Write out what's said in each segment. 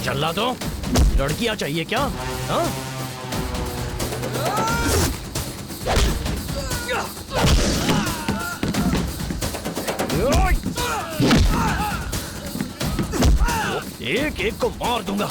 चल्ला तो लड़कियां चाहिए क्या? हाँ? एक एक को मार दूंगा।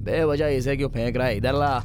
बेवजह इसे क्यों फेंक रहा है? इधर ला।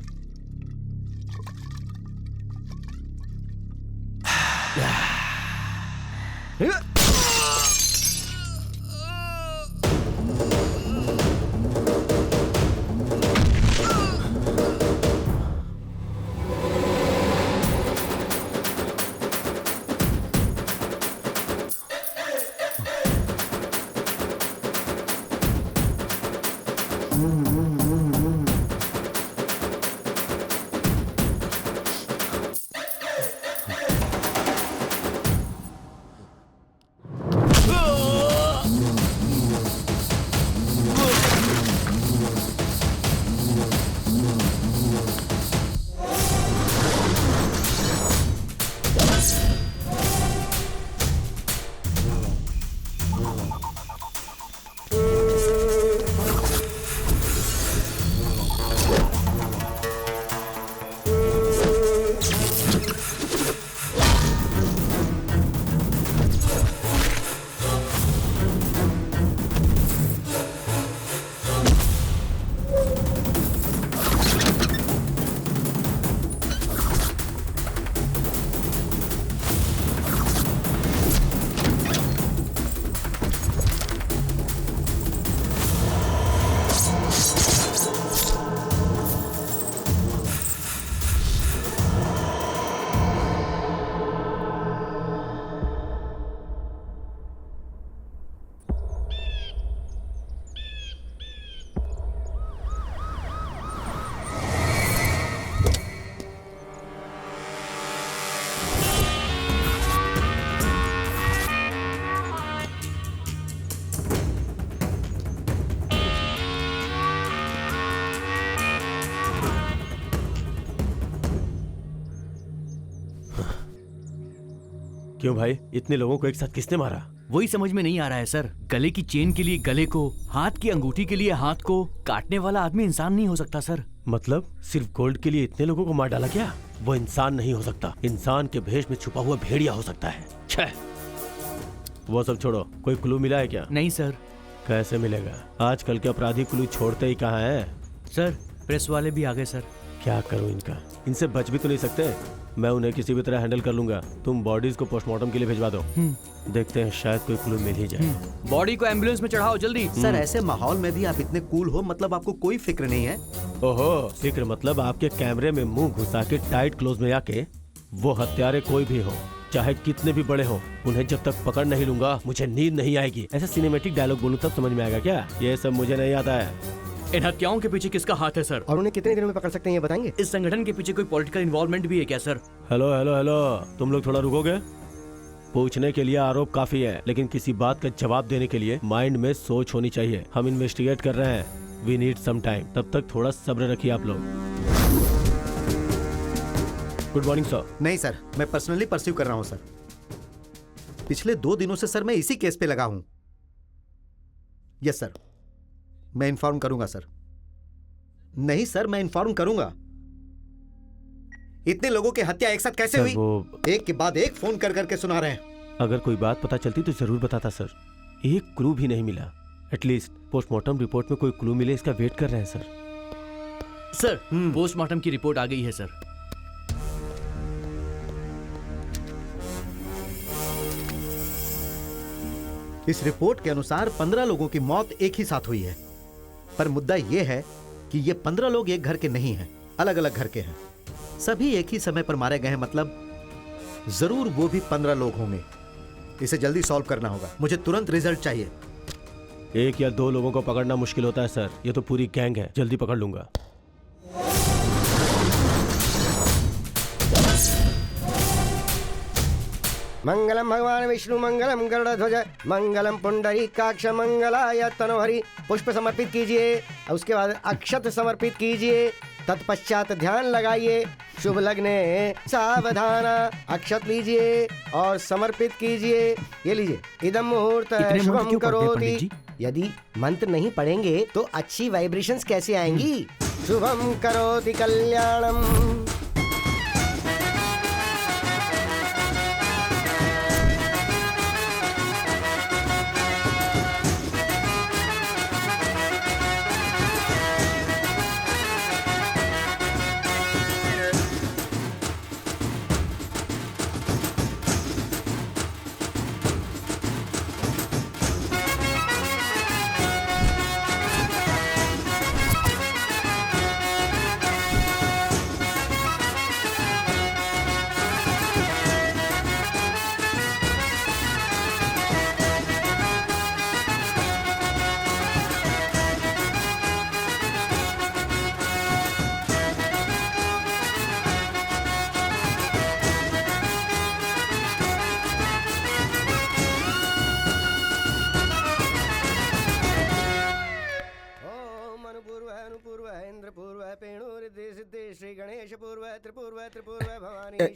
क्यों भाई, इतने लोगों को एक साथ किसने मारा? वही समझ में नहीं आ रहा है सर। गले की चेन के लिए गले को, हाथ की अंगूठी के लिए हाथ को काटने वाला आदमी इंसान नहीं हो सकता सर। मतलब सिर्फ गोल्ड के लिए इतने लोगों को मार डाला क्या? वो इंसान नहीं हो सकता, इंसान के भेष में छुपा हुआ भेड़िया हो सकता है। छह, वो सब छोड़ो, कोई क्लू मिला है क्या? नहीं सर। कैसे मिलेगा? आजकल के अपराधी क्लू छोड़ते ही कहाँ है? सर प्रेस वाले भी आ गए सर। क्या करूं इनका? इनसे बच भी तो नहीं सकते। मैं उन्हें किसी भी तरह हैंडल कर लूंगा। तुम बॉडीज को पोस्टमार्टम के लिए भिजवा दो। देखते हैं, शायद कोई क्लू मिल ही जाए। बॉडी को एम्बुलेंस में चढ़ाओ जल्दी। सर ऐसे माहौल में भी आप इतने कूल हो, मतलब आपको कोई फिक्र नहीं है? ओहो, फिक्र मतलब आपके कैमरे में मुंह घुसा के टाइट क्लोज में आके, वो हत्यारे कोई भी हो, चाहे कितने भी बड़े हो, उन्हें जब तक पकड़ नहीं लूंगा मुझे नींद नहीं आएगी। ऐसा सिनेमैटिक डायलॉग बोलूं तब समझ में आएगा क्या? ये सब मुझे नहीं आता है। इन हत्याओं के पीछे किसका हाथ है सर? और उन्हें कितने दिनों में पकड़ सकते हैं ये बताएंगे? इस संगठन के पीछे कोई पॉलिटिकल इन्वॉल्वमेंट भी है क्या सर? हेलो हेलो हेलो, तुम लोग थोड़ा रुकोगे? पूछने के लिए आरोप काफी है, लेकिन किसी बात का जवाब देने के लिए माइंड में सोच होनी चाहिए। हम इन्वेस्टिगेट कर रहे हैं, वी नीड सम टाइम, तब तक थोड़ा सब्र रखिए आप लोग। Good morning sir. नहीं सर, मैं पर्सनली परस्यू कर रहा हूं सर। पिछले 2 दिनों से सर मैं इसी केस पे लगा हूं। यस सर, मैं इन्फॉर्म करूंगा सर। नहीं सर, मैं इन्फॉर्म करूंगा। इतने लोगों की हत्या एक साथ कैसे सर, हुई? वो एक के बाद एक फोन कर करके सुना रहे हैं। अगर कोई बात पता चलती तो जरूर बताता सर। एक क्लू भी नहीं मिला। एटलीस्ट पोस्टमार्टम रिपोर्ट में कोई क्लू मिले, इसका वेट कर रहे हैं सर। सर पोस्टमार्टम की रिपोर्ट आ गई है सर। इस रिपोर्ट के अनुसार 15 लोगों की मौत एक ही साथ हुई है। पर मुद्दा यह है कि ये 15 लोग एक घर के नहीं हैं, अलग अलग घर के हैं। सभी एक ही समय पर मारे गए हैं, मतलब जरूर वो भी 15 लोग होंगे। इसे जल्दी सॉल्व करना होगा, मुझे तुरंत रिजल्ट चाहिए। 1 या 2 लोगों को पकड़ना मुश्किल होता है सर, ये तो पूरी गैंग है, जल्दी पकड़ लूंगा। मंगलम भगवान विष्णु मंगलम गरुड़ध्वज मंगलम पुंडरीकाक्ष मंगलाय तनोहरि। पुष्प समर्पित कीजिए, उसके बाद अक्षत समर्पित कीजिए, तत्पश्चात ध्यान लगाइए। शुभ लग्ने सावधान। अक्षत लीजिए और समर्पित कीजिए। ये लीजिए, इदम मुहूर्त इतने मंत्र शुभम क्यों पढ़ते हैं करोति। पंडित जी? यदि मंत्र नहीं पढ़ेंगे तो अच्छी वाइब्रेशंस कैसे आएंगी? शुभम करोति कल्याणम।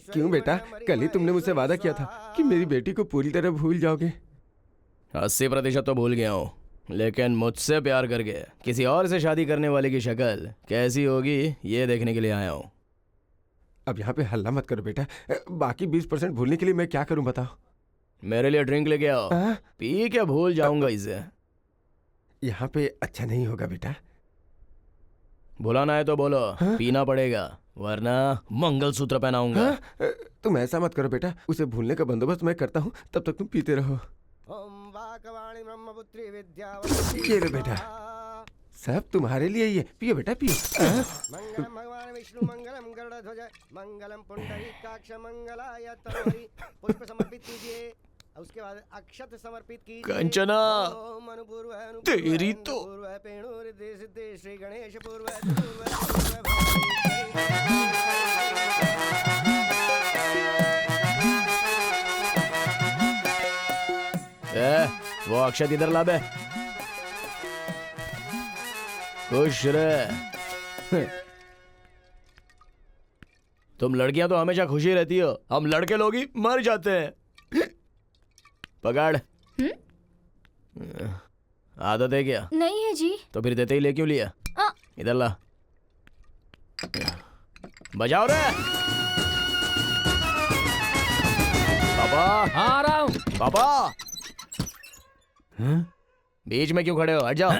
क्यों बेटा, कल ही तुमने मुझसे वादा किया था कि मेरी बेटी को पूरी तरह भूल जाओगे। 80% तो भूल गया हूँ, लेकिन मुझसे प्यार करके किसी और से शादी करने वाले की शक्ल कैसी होगी ये देखने के लिए आया हूँ। अब यहाँ पे हल्ला मत करो बेटा। बाकी 20% भूलने के लिए मैं क्या करूँ बताओ? मेरे लिए ड्रिंक लेके आओ, पी के भूल जाऊंगा इसे। यहाँ पे अच्छा नहीं होगा बेटा। भुलाना है तो बोलो, पीना पड़ेगा, वरना मंगलसूत्र पहनाऊंगा। तुम ऐसा मत करो बेटा, उसे भूलने का बंदोबस्त मैं करता हूँ, तब तक तुम पीते रहो। ये लो बेटा, सब तुम्हारे लिए ही है, पियो बेटा पियो। मंगलम भगवान विष्णु मंगलम गरुड़ध्वज मंगलम पुंडरीकाक्ष मंगलाय तनोहरि। पुष्प समर्पित कीजिए, उसके बाद अक्षत समर्पित कीजिए। कंचना, तेरी तो श्री गणेश वो अक्षत इधर ला बे। खुश रहे। तुम लड़कियां तो हमेशा खुशी रहती हो, हम लड़के लोग ही मर जाते हैं। पकड़। आदत है क्या? नहीं है जी। तो फिर देते ही ले क्यों लिया? इधर ला। बजाओ रे पापा। आ रहा हूँ पापा। बीच में क्यों खड़े हो? हट जाओ।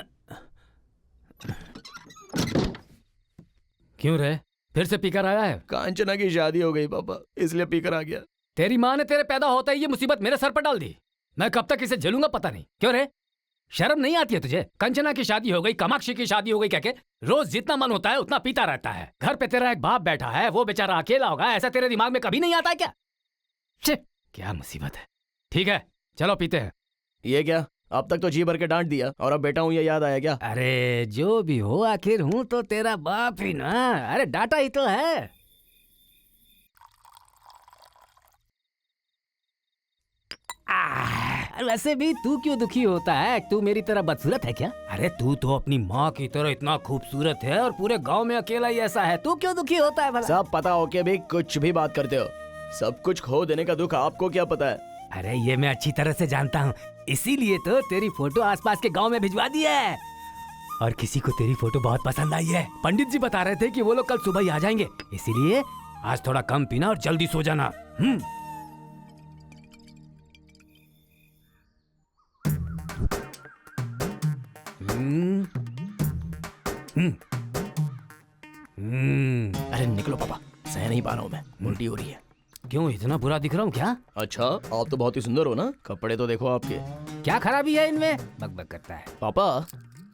क्यों रे, फिर से पीकर आया है? कांचना की शादी हो गई पापा, इसलिए पीकर आ गया। तेरी माँ ने तेरे पैदा होता ही ये मुसीबत मेरे सर पर डाल दी। मैं कब तक इसे झेलूंगा पता नहीं। क्यों रे, शर्म नहीं आती है तुझे? कंचना की शादी हो गई, कामाक्षी की शादी हो गई, क्या के रोज जितना मन होता है उतना पीता रहता है। घर पे तेरा एक बाप बैठा है, वो बेचारा अकेला होगा, ऐसा तेरे दिमाग में कभी नहीं आता है क्या? क्या मुसीबत है। ठीक है चलो पीते हैं। ये क्या, अब तक तो जी भर के डांट दिया और अब बेटा हूँ ये याद आया क्या? अरे जो भी हो, आखिर हूं तो तेरा बाप ही ना। अरे डाटा ही तो है। वैसे भी तू क्यों दुखी होता है? तू मेरी तरह बदसूरत है क्या? अरे तू तो अपनी माँ की तरह इतना खूबसूरत है और पूरे गांव में अकेला ही ऐसा है। तू क्यों दुखी होता है भला? सब पता हो के भी कुछ भी बात करते हो। सब कुछ खो देने का दुख आपको क्या पता है? अरे ये मैं अच्छी तरह से जानता हूँ, इसीलिए तो तेरी फोटो आसपास के गांव में भिजवा दी है। और किसी को तेरी फोटो बहुत पसंद आई है। पंडित जी बता रहे थे कि वो लोग कल सुबह ही आ जाएंगे, इसीलिए आज थोड़ा कम पीना और जल्दी सो जाना। अरे निकलो पापा, सह नहीं पा रहा हूँ मैं, उल्टी हो रही है। क्यों इतना बुरा दिख रहा हूँ क्या? अच्छा, आप तो बहुत ही सुंदर हो ना, कपड़े तो देखो आपके। क्या खराबी है इनमें? बकबक करता है। पापा,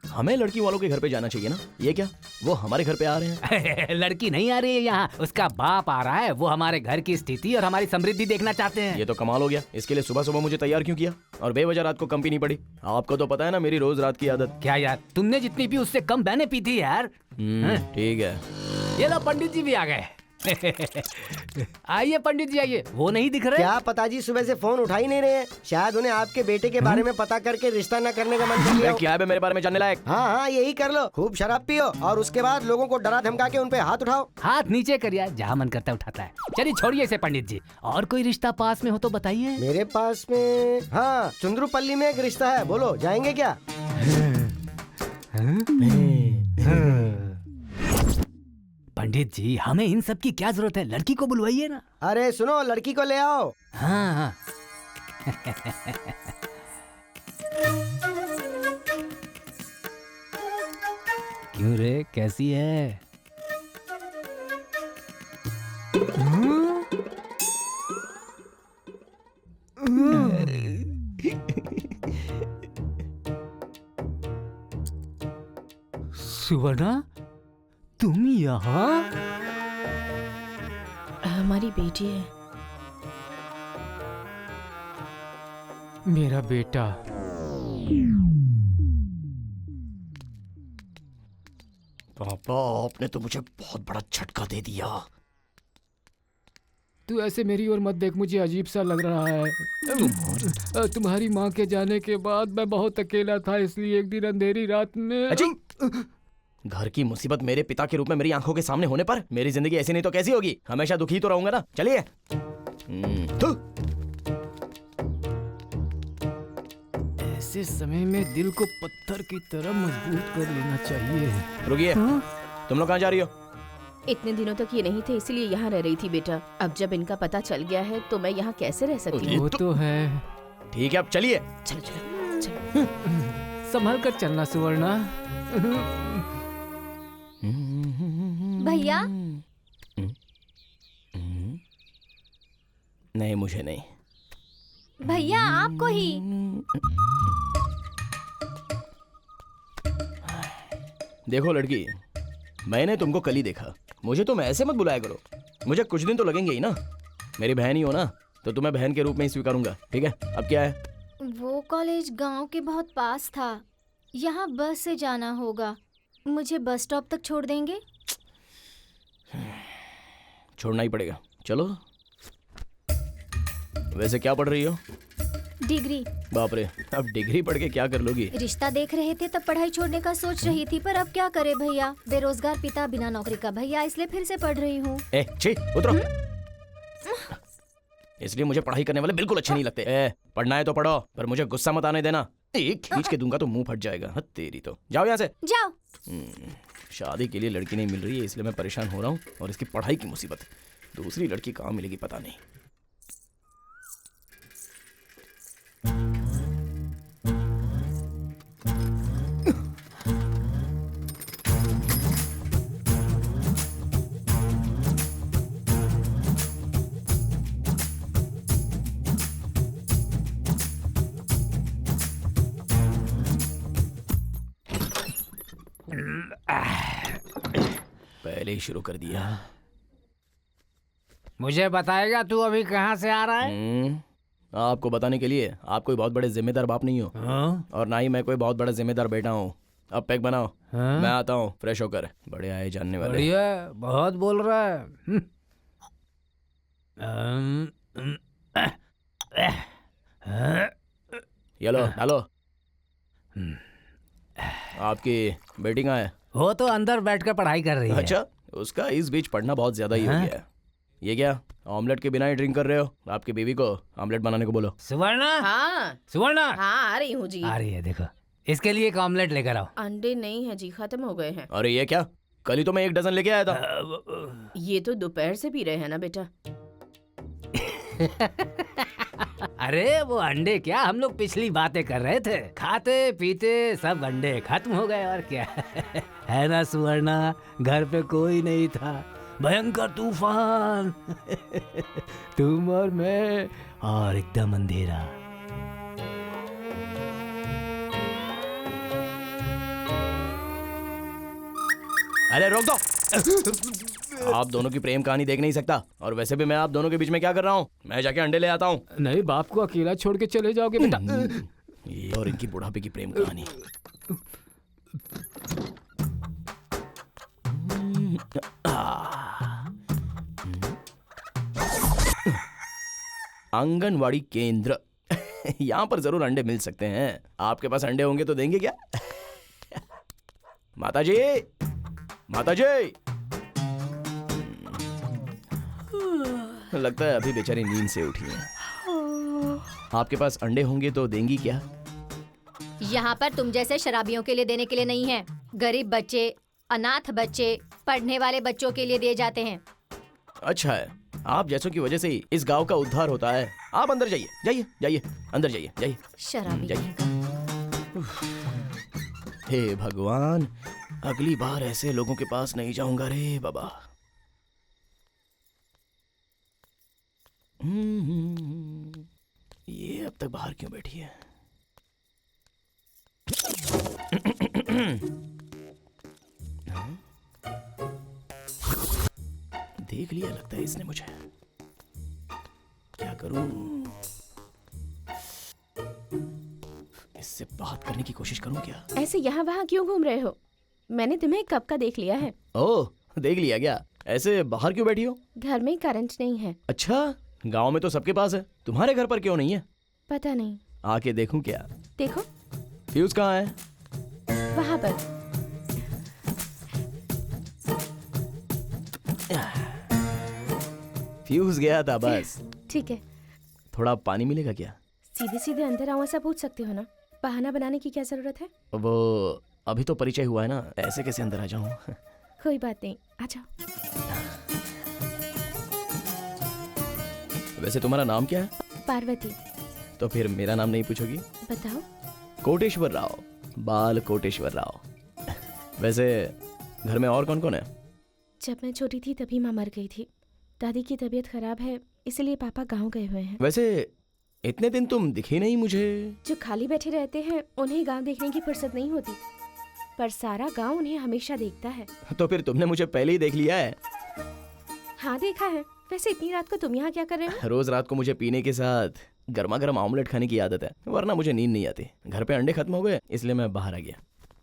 हमें लड़की वालों के घर पे जाना चाहिए ना। ये क्या, वो हमारे घर पे आ रहे हैं? लड़की नहीं आ रही है यहाँ, उसका बाप आ रहा है। वो हमारे घर की स्थिति और हमारी समृद्धि देखना चाहते हैं। ये तो कमाल हो गया। इसके लिए सुबह सुबह मुझे तैयार क्यों किया और बेवजह रात को कम पीनी पड़ी? आपको तो पता है ना मेरी रोज रात की आदत। क्या यार, तुमने जितनी पी उससे कम मैंने पी थी यार। ठीक है। ये लो पंडित जी भी आ गए। आइए पंडित जी आइए। वो नहीं दिख रहे? क्या पता जी सुबह से फोन उठा ही नहीं रहे हैं। शायद उन्हें आपके बेटे के बारे में पता करके रिश्ता न करने का मन कर लिया हो। क्या है मेरे बारे में जानने लायक? हाँ हाँ यही कर लो। खूब शराब पियो और उसके बाद लोगों को डरा धमका के उन पे हाथ उठाओ। हाथ नीचे कर यार, जहाँ मन करता है उठाता है। चलिए छोड़िए इसे पंडित जी। और कोई रिश्ता पास में हो तो बताइए। मेरे पास में हाँ चुंद्रुपल्ली में एक रिश्ता है, बोलो जाएंगे क्या? पंडित जी हमें इन सब की क्या जरूरत है, लड़की को बुलवाइए ना। अरे सुनो, लड़की को ले आओ। हाँ हाँ। क्यों रे, कैसी है? सुवर्णा, तुम यहाँ? हमारी बेटी है। मेरा बेटा। पापा, आपने तो मुझे बहुत बड़ा झटका दे दिया। तू ऐसे मेरी ओर मत देख, मुझे अजीब सा लग रहा है। तुम्हारी माँ के जाने के बाद मैं बहुत अकेला था, इसलिए एक दिन अंधेरी रात में अजी! घर की मुसीबत मेरे पिता के रूप में मेरी आंखों के सामने होने पर मेरी जिंदगी ऐसी नहीं तो कैसी होगी? हमेशा दुखी तो रहूंगा ना। चलिए। ऐसे समय में दिल को पत्थर की तरह मजबूत कर लेना चाहिए। रुकिए, तुम लोग कहाँ जा रही हो? इतने दिनों तक ये नहीं थे इसलिए यहाँ रह रही थी बेटा। अब जब इनका पता चल गया है तो मैं यहाँ कैसे रह सकती हूँ? वो तो है। ठीक है, अब चलिए। चलो चलो चलो। संभल कर चलना सुवर्णा। भैया, नहीं, मुझे नहीं। भैया आपको ही। देखो लड़की, मैंने तुमको कल ही देखा। मुझे तुम ऐसे मत बुलाया करो। मुझे कुछ दिन तो लगेंगे ही ना। मेरी बहन ही हो ना, तो तुम्हें बहन के रूप में ही स्वीकारूंगा। ठीक है, अब क्या है? वो कॉलेज गांव के बहुत पास था, यहाँ बस से जाना होगा। मुझे बस स्टॉप तक छोड़ देंगे? छोड़ना ही पड़ेगा। चलो। वैसे क्या पढ़ रही हो? डिग्री। बाप रे, अब डिग्री पढ़ के क्या कर लोगी? रिश्ता देख रहे थे तब पढ़ाई छोड़ने का सोच रही थी, पर अब क्या करे भैया, बेरोजगार पिता बिना नौकरी का भैया, इसलिए फिर से पढ़ रही हूँ। छी, उतरो। इसलिए मुझे पढ़ाई करने वाले बिल्कुल अच्छे नहीं लगते। पढ़ना है तो पढ़ो, पर मुझे गुस्सा मत आने देना। एक खींच के दूंगा तो मुंह फट जाएगा। हाँ, तेरी तो। जाओ यहाँ से। जाओ। शादी के लिए लड़की नहीं मिल रही है, इसलिए मैं परेशान हो रहा हूँ, और इसकी पढ़ाई की मुसीबत। दूसरी लड़की कहाँ मिलेगी पता नहीं। पहले ही शुरू कर दिया। मुझे बताएगा तू अभी कहाँ से आ रहा है? आपको बताने के लिए आप कोई बहुत बड़े जिम्मेदार बाप नहीं हो। और ना ही मैं कोई बहुत बड़ा जिम्मेदार बेटा हूँ। अब पैक बनाओ। मैं आता हूँ फ्रेश होकर। बड़े आए जानने वाले। बढ़िया, बहुत बोल रहा है। ये लो डालो। आपकी बेटी कहाँ है? वो तो अंदर बैठकर पढ़ाई कर रही है। अच्छा, उसका इस बीच पढ़ना बहुत ज्यादा ही हो हाँ? गया है। ये क्या ऑमलेट के बिना ही ड्रिंक कर रहे हो? आपकी बीवी को ऑमलेट बनाने को बोलो। सुवर्णा, हाँ सुवर्णा हाँ आ रही हूँ जी। आ रही है, देखो इसके लिए एक ऑमलेट लेकर आओ। अंडे नहीं है जी, खत्म हो गए हैं। अरे ये क्या, कल ही तो मैं 1 डजन लेके आया था। ये तो दोपहर से पी रहे हैं ना बेटा। अरे वो अंडे क्या, हम लोग पिछली बातें कर रहे थे, खाते पीते सब अंडे खत्म हो गए और क्या। है ना सुवर्णा, घर पे कोई नहीं था, भयंकर तूफान। तुम और मैं और एकदम अंधेरा। अरे रोक दो। आप दोनों की प्रेम कहानी देख नहीं सकता, और वैसे भी मैं आप दोनों के बीच में क्या कर रहा हूँ? मैं जाके अंडे ले आता हूँ। नहीं, बाप को अकेला छोड़ के चले जाओगे बेटा? ये और इनकी बुढ़ापे की प्रेम कहानी। आंगनवाड़ी केंद्र। यहाँ पर जरूर अंडे मिल सकते हैं। आपके पास अंडे होंगे तो देंगे क्या? माताजी, माताजी। लगता है अभी बेचारी नींद से उठी है। आपके पास अंडे होंगे तो देंगी क्या? यहाँ पर तुम जैसे शराबियों के लिए देने के लिए नहीं है। गरीब बच्चे, अनाथ बच्चे, पढ़ने वाले बच्चों के लिए दिए जाते हैं। अच्छा है, आप जैसों की वजह से ही इस गांव का उद्धार होता है। आप अंदर जाइए, जाइए जाइए, अंदर जाइए, जाइए। शराबी जाइए। हे भगवान, अगली बार ऐसे लोगों के पास नहीं जाऊंगा रे बाबा। ये अब तक बाहर क्यों बैठी है? देख लिया लगता है इसने मुझे। क्या करूं? इससे बात करने की कोशिश करूं क्या? ऐसे यहाँ वहाँ क्यों घूम रहे हो? मैंने तुम्हें कब का देख लिया है। ओह, देख लिया क्या? ऐसे बाहर क्यों बैठी हो? घर में करंट नहीं है। अच्छा, गांव में तो सबके पास है, तुम्हारे घर पर क्यों नहीं है? पता नहीं। आके देखूं क्या? देखो। फ्यूज कहाँ है? वहाँ पर। फ्यूज गया था बस। ठीक है। थोड़ा पानी मिलेगा क्या? सीधे सीधे अंदर आओ ऐसा पूछ सकते हो ना, बहाना बनाने की क्या जरूरत है? वो अभी तो परिचय हुआ है ना, ऐसे कैसे अंदर आ जाऊं? कोई बात नहीं, आ जाओ। वैसे तुम्हारा नाम क्या है? पार्वती। तो फिर मेरा नाम नहीं पूछोगी? बताओ। कोटेश्वर राव, बाल कोटेश्वर राव। वैसे घर में और कौन कौन है? जब मैं छोटी थी तभी माँ मर गई थी। दादी की तबीयत खराब है, इसलिए पापा गांव गए हुए हैं। वैसे इतने दिन तुम दिखी नहीं मुझे। जो खाली बैठे रहते हैं उन्हें गांव देखने की फुर्सत नहीं होती, पर सारा गांव उन्हें हमेशा देखता है। तो फिर तुमने मुझे पहले ही देख लिया है। हाँ देखा है। वैसे इतनी रात को तुम यहाँ क्या कर रहे हो? रोज रात को मुझे पीने के साथ गर्मा गर्म ऑमलेट खाने की आदत है, वरना मुझे नींद नहीं आती। घर पे अंडे खत्म हो गए, इसलिए मैं बाहर आ गया।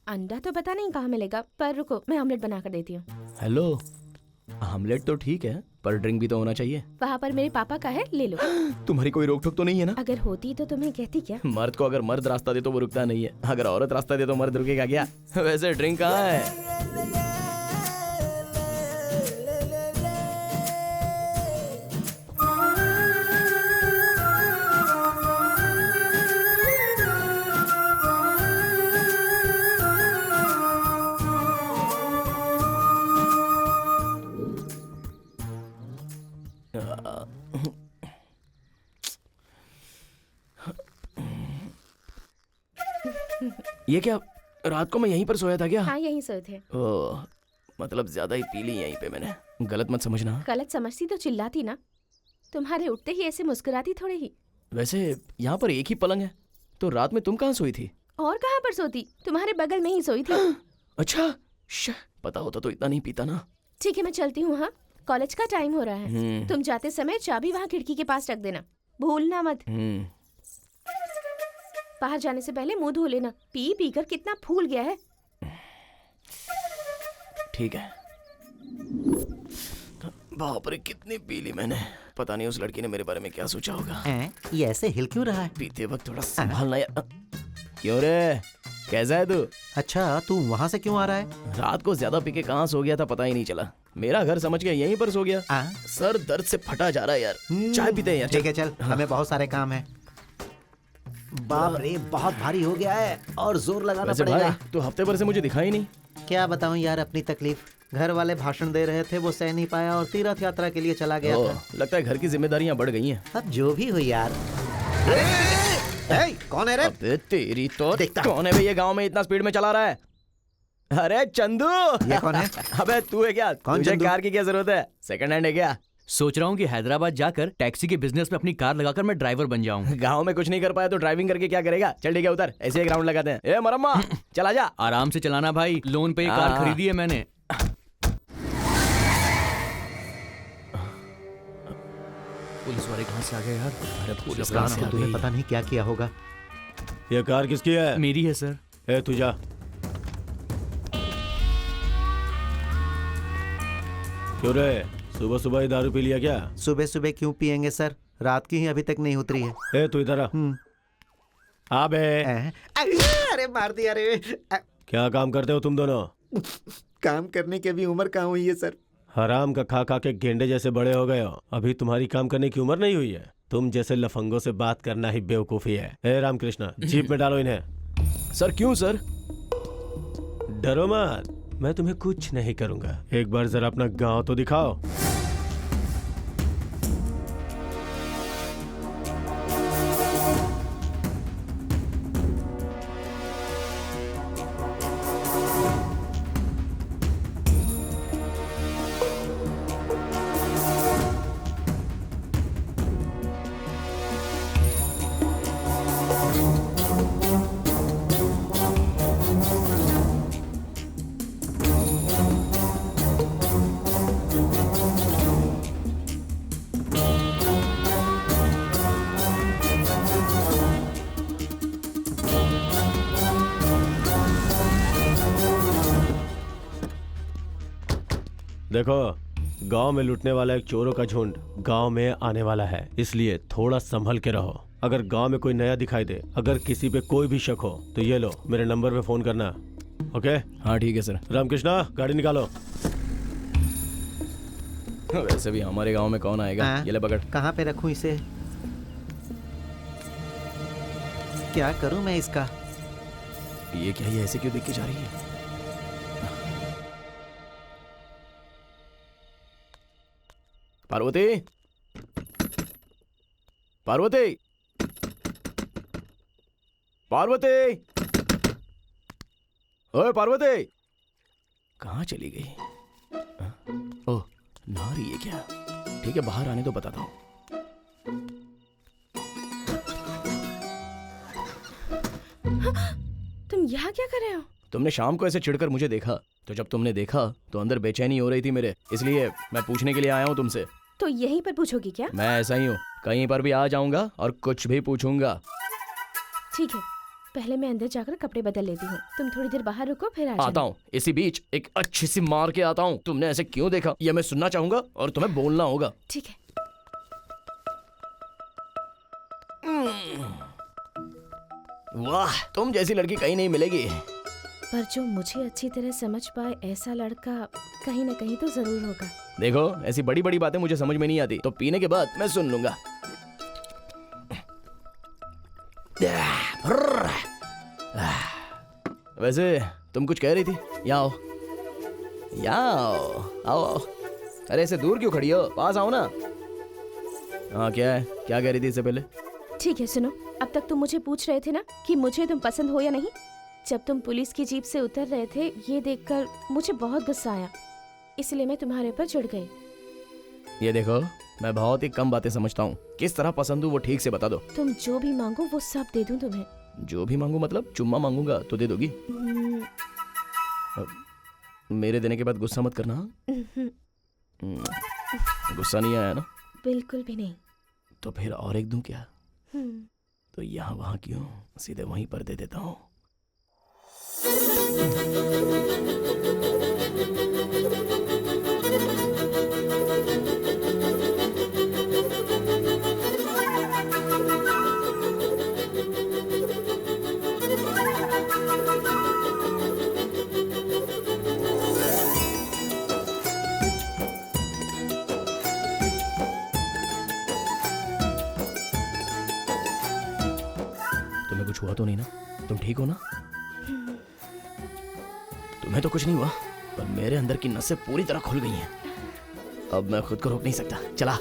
अंडा तो पता नहीं कहाँ मिलेगा, पर रुको मैं ऑमलेट बना कर देती हूँ। हेलो, ऑमलेट तो ठीक है, पर ड्रिंक भी तो होना चाहिए। वहाँ पर मेरे पापा का है, ले लो। तुम्हारी कोई रोक टोक तो नहीं है ना? अगर होती तो तुम्हें कहती क्या? मर्द को अगर मर्द रास्ता दे तो वो रुकता नहीं है, अगर औरत रास्ता दे तो मर्द रुकेगा क्या? वैसे ड्रिंक कहाँ है? ये क्या, रात को मैं यहीं पर सोया था क्या? हाँ यहीं सोए थे। ओह, मतलब ज्यादा ही पी ली यहीं पे मैंने। गलत मत समझना। गलत समझती तो चिल्लाती ना, तुम्हारे उठते ही ऐसे मुस्कुराती थोड़ी ही। वैसे यहाँ पर एक ही पलंग है, तो रात में तुम कहाँ सोई थी? और कहाँ पर सोती, तुम्हारे बगल में ही सोई थी। अच्छा, पता होता तो इतना नहीं पीता ना। ठीक है मैं चलती हूँ। हाँ, कॉलेज का टाइम हो रहा है। तुम जाते समय चाबी वहाँ खिड़की के पास रख देना, भूलना मत। बाहर जाने से पहले मुंह धो लेना, पी पी कर कितना फूल गया है। ठीक है। बाप रे कितनी पी ली मैंने। पता नहीं उस लड़की ने मेरे बारे में क्या सोचा होगा। ये ऐसे हिल क्यों रहा है? पीते वक्त थोड़ा संभालना यार। क्यों रे, कैसा है तू? अच्छा, तू वहाँ से क्यों आ रहा है? रात को ज्यादा पी के कहाँ सो गया था पता ही नहीं चला। मेरा घर समझ के यहीं पर सो गया। सर दर्द से फटा जा रहा है यार। चाय पीते हैं यार। ठीक है चल, हमें बहुत सारे काम है। बाप रे, बहुत भारी हो गया है और जोर लगाना वैसे पड़ेगा। भाई तू हफ्ते भर से मुझे दिखा ही नहीं। क्या बताऊं यार अपनी तकलीफ। घर वाले भाषण दे रहे थे, वो सह नहीं पाया और तीर्थ यात्रा के लिए चला गया था। लगता है घर की जिम्मेदारियां बढ़ गई हैं। अब जो भी हुई यार। कौन है रे? अबे तेरी तो कौन है भैया गांव में इतना स्पीड में चला रहा है? अरे चंदू। ये कौन है? अबे तू है क्या? कौन तुझे चंदू? कार की क्या जरूरत है? सेकंड हैंड है क्या? सोच रहा हूँ कि हैदराबाद जाकर टैक्सी के बिजनेस में अपनी कार लगाकर मैं ड्राइवर बन जाऊँ। गांव में कुछ नहीं कर पाया तो ड्राइविंग करके क्या करेगा? चल ठीक है उतर, ऐसे एक राउंड लगाते हैं। ए मरम्मा चला जा। आराम से चलाना भाई, लोन पे ये कार खरीदी है मैंने। पुलिस वाले कहाँ से आ गए यार? अरे पुलिस रात को तूने पता नहीं क्या किया होगा। ये कार किसकी है? मेरी है सर। ए तू जा। क्यों रे, सुबह सुबह ही दारू पी लिया क्या? सुबह सुबह क्यों पियेंगे सर? रात की ही अभी तक नहीं उतरी है। ए तू इधर आ। बे। अरे मार दिया रे। क्या काम करते हो तुम दोनों? काम करने की भी उम्र कहाँ हुई है सर? हराम का खा खा के गेंडे जैसे बड़े हो गए हो। अभी तुम्हारी काम करने की उम्र नहीं हुई है। तुम जैसे लफंगों से बात करना ही बेवकूफी है। ए रामकृष्णा, जीप में डालो इन्हें। सर क्यों सर? डरो मत, मैं तुम्हें कुछ नहीं करूंगा। एक बार जरा अपना गांव तो दिखाओ। देखो, गांव में लूटने वाला एक चोरों का झुंड गांव में आने वाला है, इसलिए थोड़ा संभल के रहो। अगर गांव में कोई नया दिखाई दे, अगर किसी पे कोई भी शक हो तो ये लो, मेरे नंबर पे फोन करना। ओके? हाँ ठीक है सर। रामकृष्णा, गाड़ी निकालो। वैसे भी हमारे गांव में कौन आएगा? ये ले पकड़। कहाँ पे रखूं इसे? क्या करूं मैं इसका? ये क्या, ये ऐसे क्यों देख के जा रही है? पार्वती, पार्वती, पार्वती, ओए पार्वती, कहाँ चली गई? ओह, नहा रही है क्या? ठीक है, बाहर आने तो बताता हूँ। तुम यहाँ क्या कर रहे हो? तुमने शाम को ऐसे चिढ़कर मुझे देखा, तो जब तुमने देखा तो अंदर बेचैनी हो रही थी मेरे, इसलिए मैं पूछने के लिए आया हूँ तुमसे। तो यहीं पर पूछोगी क्या? मैं ऐसा ही हूँ, कहीं पर भी आ जाऊंगा और कुछ भी पूछूंगा। ठीक है, पहले मैं अंदर जाकर कपड़े बदल लेती हूँ, तुम थोड़ी देर बाहर रुको, फिर आ जाना। आता हूँ, इसी बीच एक अच्छी सी मार के आता हूँ। तुमने ऐसे क्यों देखा ये मैं सुनना चाहूंगा और तुम्हें बोलना होगा। ठीक है। वाह, तुम जैसी लड़की कहीं नहीं मिलेगी। पर जो मुझे अच्छी तरह समझ पाए ऐसा लड़का कहीं न कहीं तो जरूर होगा। देखो, ऐसी बड़ी बड़ी बातें मुझे समझ में नहीं आती, तो पीने के बाद मैं सुन लूंगा। वैसे तुम कुछ कह रही थी? यहाँ आओ, यहाँ आओ, आओ आओ। अरे ऐसे दूर क्यों खड़ी हो? पास आओ ना। हाँ क्या है, क्या कह रही थी इससे पहले? ठीक है सुनो, अब तक तुम मुझे पूछ रहे थे ना कि मुझे तुम पसंद हो या नहीं। जब तुम पुलिस की जीप से उतर रहे थे, ये देखकर मुझे बहुत गुस्सा आया, इसलिए मैं तुम्हारे ऊपर चिढ़ गई। ये देखो, मैं बहुत ही कम बातें समझता हूँ। किस तरह पसंद हूँ वो ठीक से बता दो। तुम जो भी मांगो वो सब दे दूं तुम्हें। जो भी मांगू मतलब? चुम्मा मांगूंगा तो दे दोगी? मेरे देने के बाद गुस्सा मत करना। गुस्सा नहीं आया ना? बिल्कुल भी नहीं। तो फिर और एक दूं क्या? तो यहाँ वहाँ क्यों, सीधे वहीं पर दे देता हूँ। कुछ हुआ तो नहीं ना? तुम ठीक हो ना? तुम्हें तो कुछ नहीं हुआ, पर मेरे अंदर की नसें पूरी तरह खुल गई हैं। अब मैं खुद को रोक नहीं सकता। चला।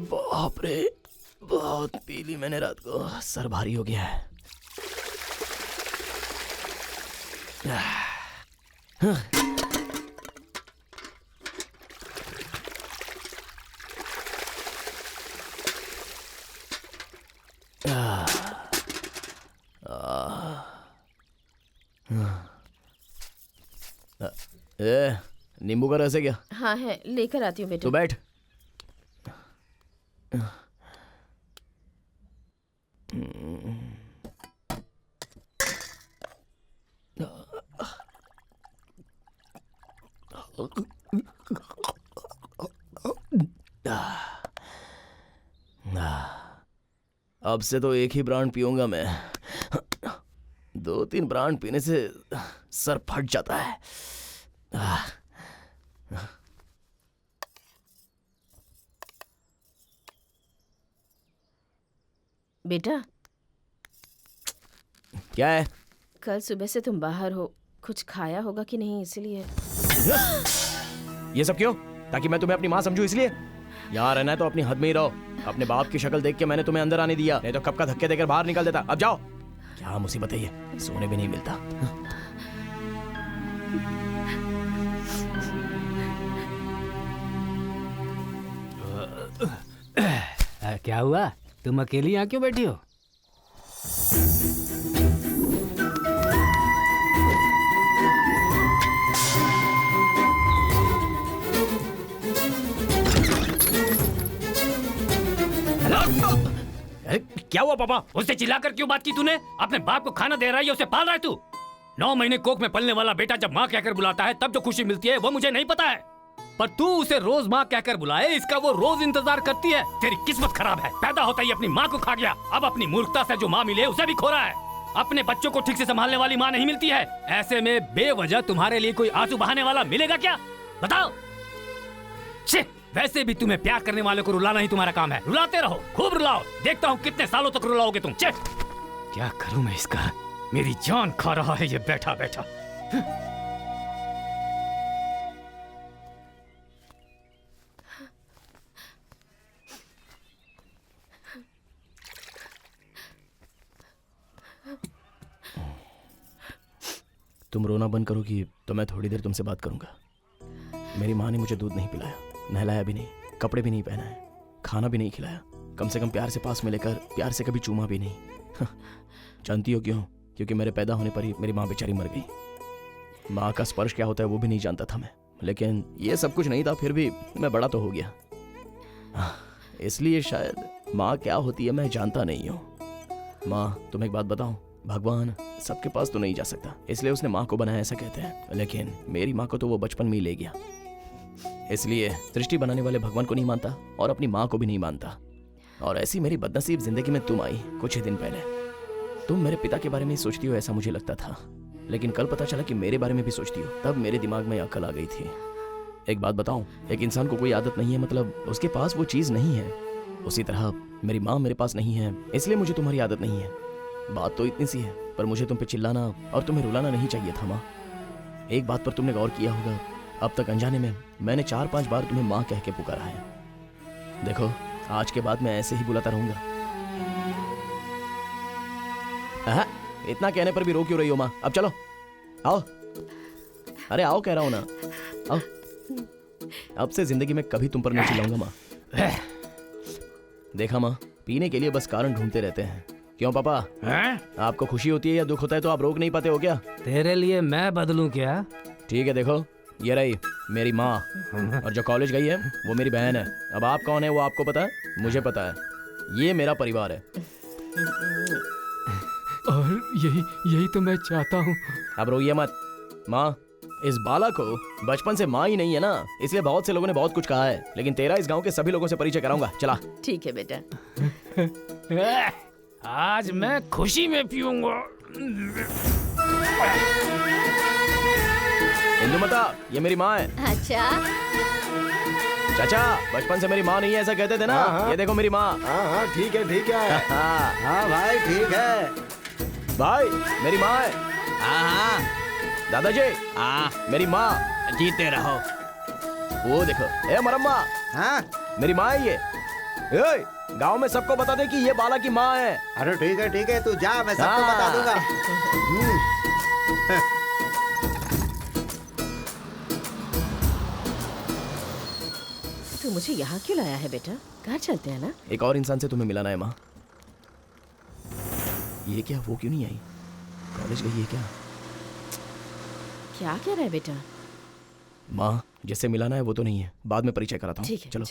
बाप रे, बहुत पी ली मैंने रात को, सर भारी हो गया है। नींबू का रस है क्या? हाँ है, लेकर आती हूँ बेटा। तो बैठ। अब से तो एक ही ब्रांड पीऊंगा मैं। 2-3 ब्रांड पीने से सर फट जाता है। बेटा क्या है? कल सुबह से तुम बाहर हो, कुछ खाया होगा कि नहीं, इसलिए। ये सब क्यों? ताकि मैं तुम्हें अपनी माँ समझूं इसलिए? यहाँ रहना है तो अपनी हद में ही रहो। अपने बाप की शक्ल देख के मैंने तुम्हें अंदर आने दिया, नहीं तो कब का धक्के देकर बाहर निकाल देता। अब जाओ। क्या मुसीबत है ये, सोने भी नहीं मिलता। क्या हुआ, तुम अकेली यहाँ क्यों बैठी हो? अरे क्या हुआ पापा? उससे चिल्लाकर क्यों बात की तूने? अपने बाप को खाना दे रहा है, उसे पाल रहा है तू। 9 महीने कोख में पलने वाला बेटा जब माँ कहकर बुलाता है तब जो खुशी मिलती है वो मुझे नहीं पता है, पर तू उसे रोज माँ कहकर बुलाए इसका वो रोज इंतजार करती है। तेरी किस्मत खराब है, पैदा होता ही अपनी माँ को खा गया, अब अपनी मूर्खता से जो माँ मिले उसे भी खो रहा है। अपने बच्चों को ठीक से संभालने वाली माँ नहीं मिलती है, ऐसे में बेवजह तुम्हारे लिए कोई आंसू बहाने वाला मिलेगा क्या? बताओ। वैसे भी तुम्हें प्यार करने वाले को रुलाना ही तुम्हारा काम है, रुलाते रहो, खूब रुलाओ, देखता हूँ कितने सालों तक रुलाओगे तुम। क्या करूं मैं इसका, मेरी जान खा रहा है ये बैठा बैठा। तुम रोना बंद करोगी तो मैं थोड़ी देर तुमसे बात करूंगा। मेरी माँ ने मुझे दूध नहीं पिलाया, नहलाया भी नहीं, कपड़े भी नहीं पहनाए, खाना भी नहीं खिलाया, कम से कम प्यार से पास में लेकर प्यार से कभी चूमा भी नहीं। जानती हो क्यों? क्योंकि मेरे पैदा होने पर ही मेरी माँ बेचारी मर गई। माँ का स्पर्श क्या होता है वो भी नहीं जानता था मैं, लेकिन ये सब कुछ नहीं था, फिर भी मैं बड़ा तो हो गया, इसलिए शायद माँ क्या होती है मैं जानता नहीं हूँ। माँ, तुम एक बात बताऊँ, भगवान सबके पास तो नहीं जा सकता, इसलिए उसने माँ को बनाया ऐसा कहते हैं, लेकिन मेरी माँ को तो वो बचपन में ही ले गया। इसलिए सृष्टि बनाने वाले भगवान को नहीं मानता और अपनी माँ को भी नहीं मानता। और ऐसी मेरी बदनसीब जिंदगी में तुम आई कुछ ही दिन पहले। तुम मेरे पिता के बारे में ही सोचती हो ऐसा मुझे लगता था, लेकिन कल पता चला कि मेरे बारे में भी सोचती हो। तब मेरे दिमाग में अक्ल आ गई थी। एक बात बताऊं, एक इंसान को कोई आदत नहीं है मतलब उसके पास वो चीज नहीं है, उसी तरह मेरी माँ मेरे पास नहीं है इसलिए मुझे तुम्हारी आदत नहीं है। बात तो इतनी सी है, पर मुझे तुम पे चिल्लाना और तुम्हें रुलाना नहीं चाहिए था माँ। एक बात पर तुमने गौर किया होगा, अब तक अनजाने में मैंने 4-5 बार तुम्हें माँ कह के पुकारा है। देखो आज के बाद मैं ऐसे ही बुलाता रहूंगा। इतना कहने पर भी रो क्यों रही हो माँ? अब चलो आओ। अरे आओ कह रहा हूं ना, आओ। अब से जिंदगी में कभी तुम पर नहीं चिल्लाऊंगा माँ। देखा माँ, पीने के लिए बस कारण ढूंढते रहते हैं। क्यों पापा, आपको खुशी होती है या दुख होता है तो आप रोक नहीं पाते हो क्या? तेरे लिए मैं बदलूं क्या? ठीक है देखो, ये रही मेरी माँ और जो कॉलेज गई है वो मेरी बहन है। अब आप कौन है वो आपको पता है, मुझे पता है। ये मेरा परिवार है। और यही तो मैं चाहता हूँ। अब रोइए मत माँ। इस बाला को बचपन से माँ ही नहीं है ना, इसलिए बहुत से लोगों ने बहुत कुछ कहा है, लेकिन तेरा इस गांव के सभी लोगों से परिचय कराऊंगा। चला। ठीक है बेटा। आज मैं खुशी में पीऊंगा। इंदुमता, ये मेरी माँ है। अच्छा, चाचा बचपन से मेरी माँ नहीं है ऐसा कहते थे ना। ये देखो मेरी माँ। हाँ ठीक है ठीक है। हाँ भाई ठीक है। भाई मेरी माँ है। हाँ दादाजी मेरी माँ। जीते रहो। वो देखो, ए मरम्मा, मेरी माँ है ये। गांव में सबको बता दे कि ये बाला की माँ है। अरे ठीक है तू जा, मैं सबको बता दूंगा। तू मुझे यहाँ क्यों लाया है बेटा? घर चलते हैं ना। एक और इंसान से तुम्हें मिलाना है माँ। ये क्या, वो क्यों नहीं आई? कॉलेज गई है क्या? क्या कह रहा है बेटा? माँ जिससे मिलाना है वो तो नहीं है, बाद में परिचय कराता हूँ। ठीक है चलो।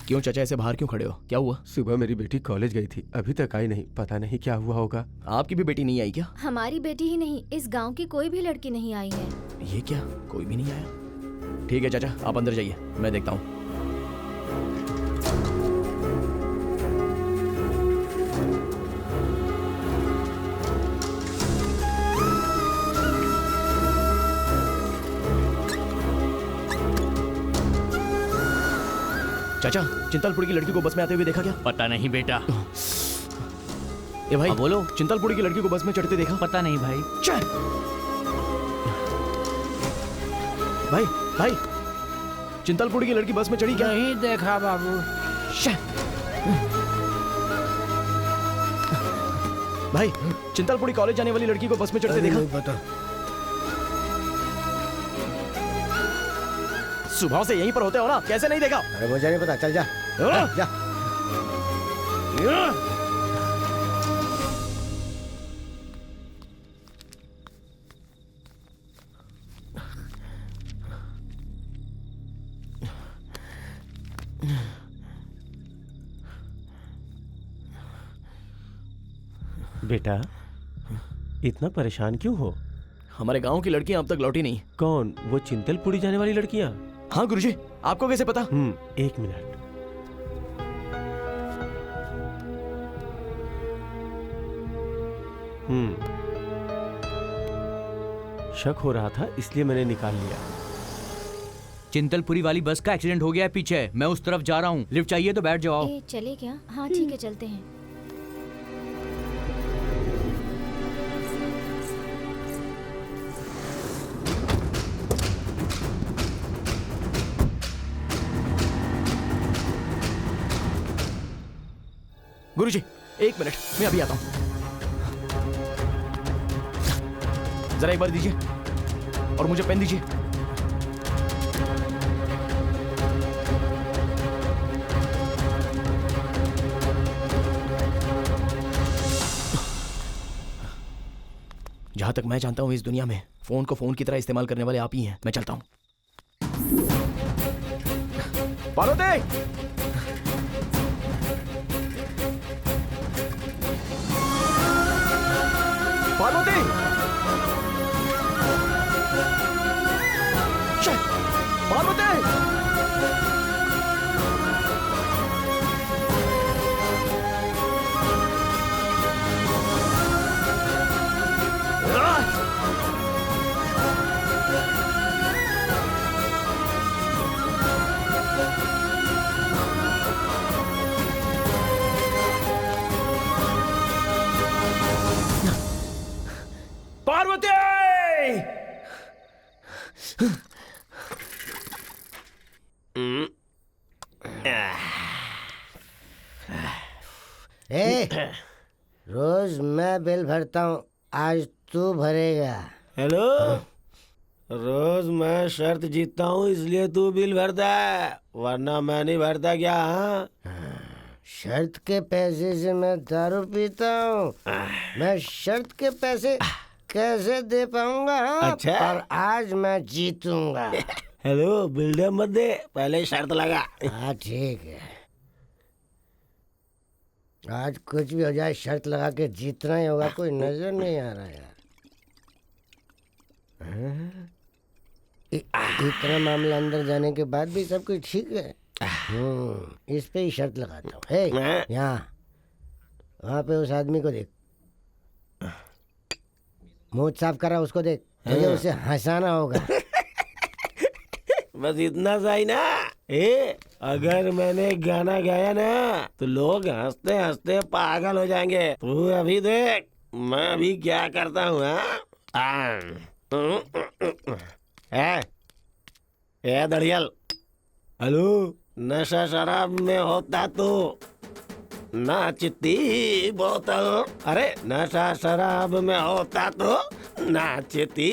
क्यों चाचा ऐसे बाहर क्यों खड़े हो? क्या हुआ? सुबह मेरी बेटी कॉलेज गई थी, अभी तक आई नहीं, पता नहीं क्या हुआ होगा। आपकी भी बेटी नहीं आई क्या? हमारी बेटी ही नहीं, इस गांव की कोई भी लड़की नहीं आई है। ये क्या, कोई भी नहीं आया? ठीक है चाचा, आप अंदर जाइए, मैं देखता हूँ। चाचा, चिंतलपुरी की लड़की को बस में आते हुए देखा क्या? पता नहीं बेटा। ए भाई बोलो। चिंतलपुरी की लड़की को बस में चढ़ते देखा? पता नहीं भाई। चल भाई, भाई चिंतलपुरी की लड़की बस में चढ़ी क्या? नहीं देखा बाबू। भाई चिंतलपुरी कॉलेज जाने वाली लड़की को बस में चढ़ते देखा? पता। सुबह से यहीं पर होते हो ना, कैसे नहीं देखा? अरे मुझे नहीं पता, चल जा। जा। बेटा इतना परेशान क्यों हो? हमारे गांव की लड़कियां अब तक लौटी नहीं। कौन? वो चिंतलपुरी जाने वाली लड़कियां? हाँ गुरुजी, आपको कैसे पता? 1 मिनट। शक हो रहा था इसलिए मैंने निकाल लिया। चिंतलपुरी वाली बस का एक्सीडेंट हो गया है पीछे, मैं उस तरफ जा रहा हूँ। लिफ्ट चाहिए तो बैठ जाओ। चले क्या? हाँ ठीक है, चलते हैं। गुरुजी, 1 मिनट, मैं अभी आता हूँ। जरा एक बार दीजिए और मुझे पेन दीजिए। जहां तक मैं जानता हूं इस दुनिया में फोन को फोन की तरह इस्तेमाल करने वाले आप ही हैं। मैं चलता हूं। पार्वती! पार्वती! पार्वती! पार्वती! रोज मैं बिल भरता हूँ, आज तू भरेगा। हेलो, रोज मैं शर्त जीतता हूँ इसलिए तू बिल भरता है, वरना मैं नहीं भरता क्या? शर्त के पैसे से मैं दारू पीता हूँ, मैं शर्त के पैसे कैसे दे पाऊंगा? अच्छा। पर आज मैं जीतूंगा। हेलो, बिल्डर मत दे, पहले शर्त लगा। हाँ ठीक है, आज कुछ भी हो जाए शर्त लगा के जीतना ही होगा। कोई नजर नहीं आ रहा यार। इतना मामला अंदर जाने के बाद भी सब कुछ ठीक है। इस पे ही शर्त लगाता हूँ। हे, यहाँ वहाँ पे उस आदमी को देख, मुंह साफ कर रहा, उसको देख, तुझे उसे हंसाना होगा। बस इतना सा ही ना। अगर मैंने गाना गाया ना तो लोग हंसते हंसते पागल हो जाएंगे। तू अभी देख मैं अभी क्या करता हूँ। दड़ियल, हेलो, नशा शराब में होता तो नाचती बोतल, अरे नशा शराब में होता तो नाचती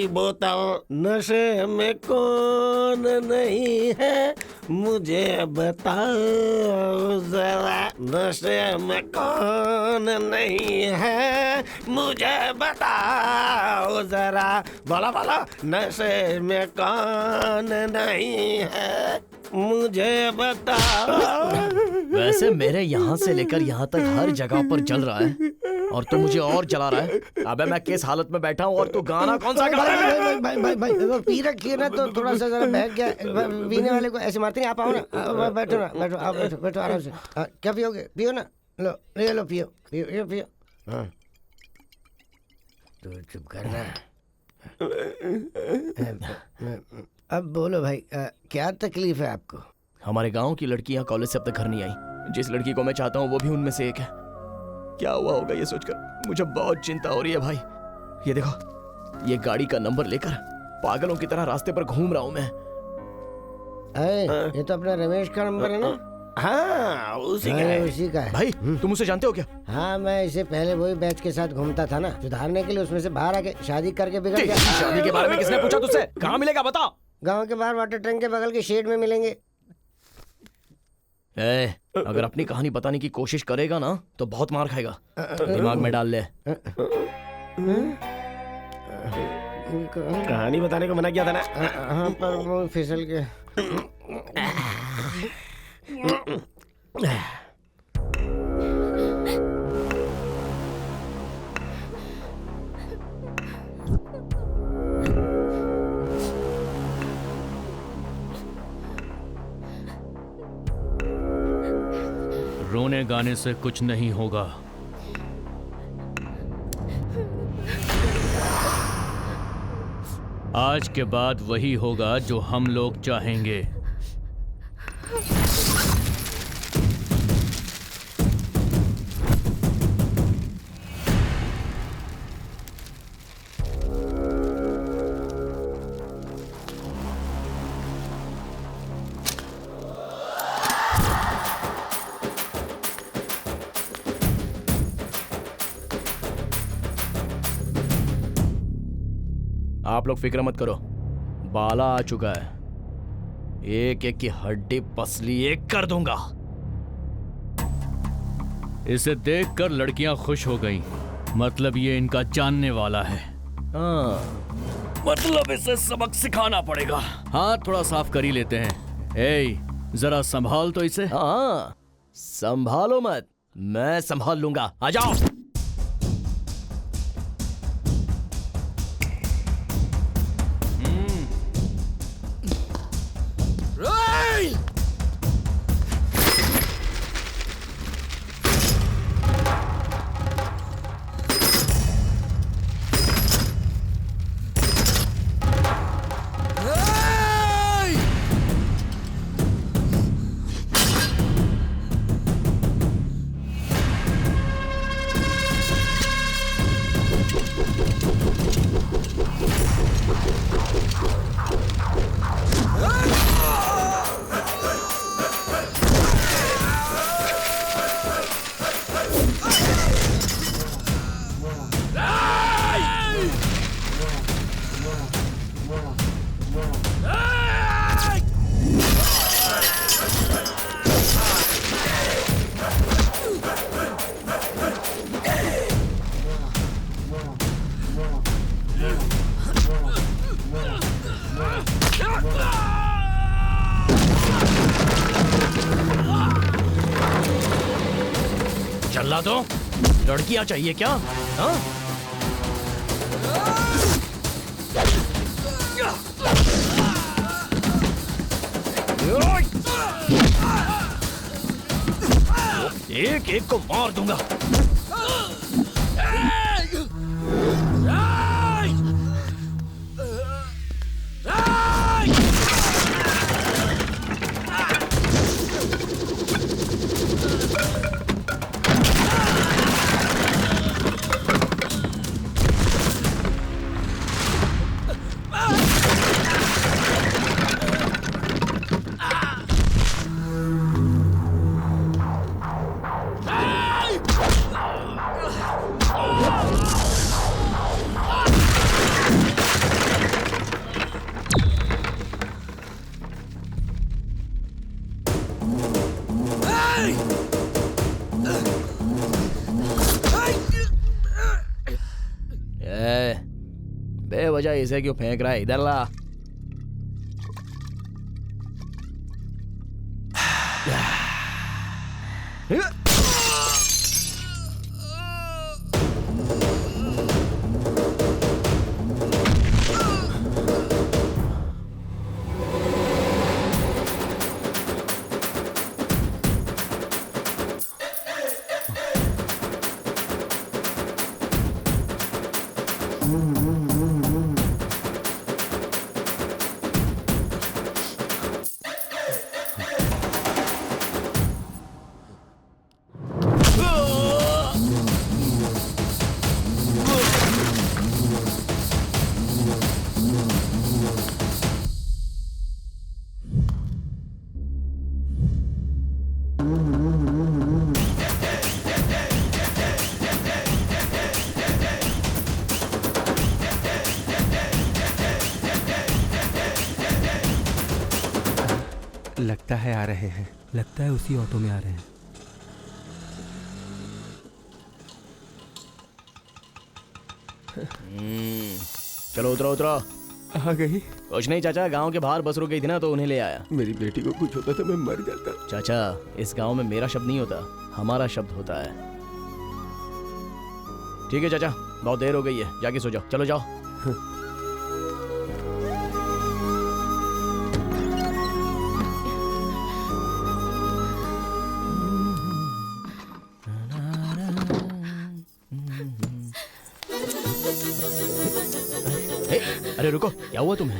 बोतल। नशे में कौन नहीं है मुझे बताओ जरा, नशे में कौन नहीं है मुझे बताओ जरा, बोला बोला, नशे में कौन नहीं है मुझे बताओ। वैसे मेरे यहाँ से लेकर यहाँ तक हर जगह पर जल रहा है और तू मुझे और जला रहा है। अबे मैं किस हालत में बैठा हूँ और तू गाना कौन सा गा रहा है? भाई वो पी रखी है ना तो थोड़ा सा जरा बहक गया। पीने वाले को ऐसे मारते नहीं। आप आओ ना, बैठो ना, बैठो, आप बैठो, बैठो आराम से। क्या पियोगे? पियो ना, लो ले लो, पियो पियो पियो। हाँ तो चुप करना। अब बोलो भाई, क्या तकलीफ है आपको? हमारे गांव की लड़कियां कॉलेज से अब तक घर नहीं आई। जिस लड़की को मैं चाहता हूँ वो भी उनमें से एक है। क्या हुआ होगा ये सोचकर मुझे बहुत चिंता हो रही है भाई। ये देखो, ये गाड़ी का नंबर लेकर पागलों की तरह रास्ते पर घूम रहा हूँ मैं। ये तो अपना रमेश का नंबर है ना? हाँ उसी का है। भाई तुम उसे जानते हो क्या? हाँ, मैं इसे पहले वही बैच के साथ घूमता था ना, सुधारने के लिए उसमें से बाहर आके शादी करके बिगड़ गया। शादी के बारे में किसने पूछा तुझसे? कहाँ मिलेगा बता? गांव के बाहर वाटर टैंक के बगल के शेड में मिलेंगे। अगर अपनी कहानी बताने की कोशिश करेगा ना तो बहुत मार खाएगा। दिमाग में डाल ले। कहानी बताने को मना किया था ना। हाँ पर वो फिसल के। रोने गाने से कुछ नहीं होगा। आज के बाद वही होगा जो हम लोग चाहेंगे। आप लोग फिक्र मत करो, बाला आ चुका है, एक एक की हड्डी पसली एक कर दूंगा। इसे देखकर लड़कियां खुश हो गईं। मतलब ये इनका जानने वाला है। हाँ, मतलब इसे सबक सिखाना पड़ेगा। हाथ थोड़ा साफ कर ही लेते हैं। ए, जरा संभाल तो इसे। हाँ, संभालो मत, मैं संभाल लूंगा। आ जाओ। चला दो, लड़कियां चाहिए क्या? हाँ? एक एक को मार दूंगा। बेवजह इसे क्यों फेंक रहा है? इधर ला। लगता है आ रहे हैं। लगता है उसी ऑटो में आ रहे हैं। चलो उतरो उतरो। आ गई? कुछ नहीं चाचा, गांव के बाहर बस रुक गई थी ना तो उन्हें ले आया। मेरी बेटी को कुछ होता तो मैं मर जाता। चाचा, इस गांव में मेरा शब्द नहीं होता, हमारा शब्द होता है। ठीक है चाचा, बहुत देर हो गई है, जाके सो जाओ। चलो जाओ। अरे रुको, क्या हुआ तुम्हें?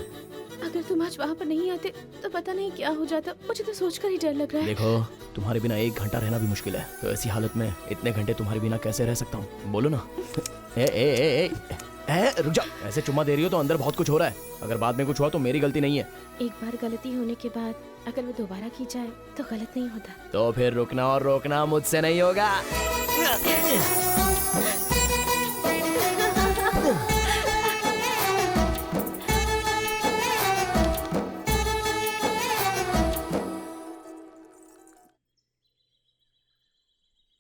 अगर तुम आज वहाँ पर नहीं आते तो पता नहीं क्या हो जाता। मुझे तो सोचकर ही डर लग रहा है। देखो, तुम्हारे बिना 1 घंटा रहना भी मुश्किल है, तो ऐसी हालत में इतने घंटे तुम्हारे बिना कैसे रह सकता हूँ? बोलो ना। ए, ए, ए, ए, ए, रुक जाओ। ऐसे चुम्मा दे रही हो तो अंदर बहुत कुछ हो रहा है। अगर बाद में कुछ हुआ तो मेरी गलती नहीं है। एक बार गलती होने के बाद अगर वो दोबारा की जाए तो गलत नहीं होता। तो फिर रुकना और रोकना मुझसे नहीं होगा।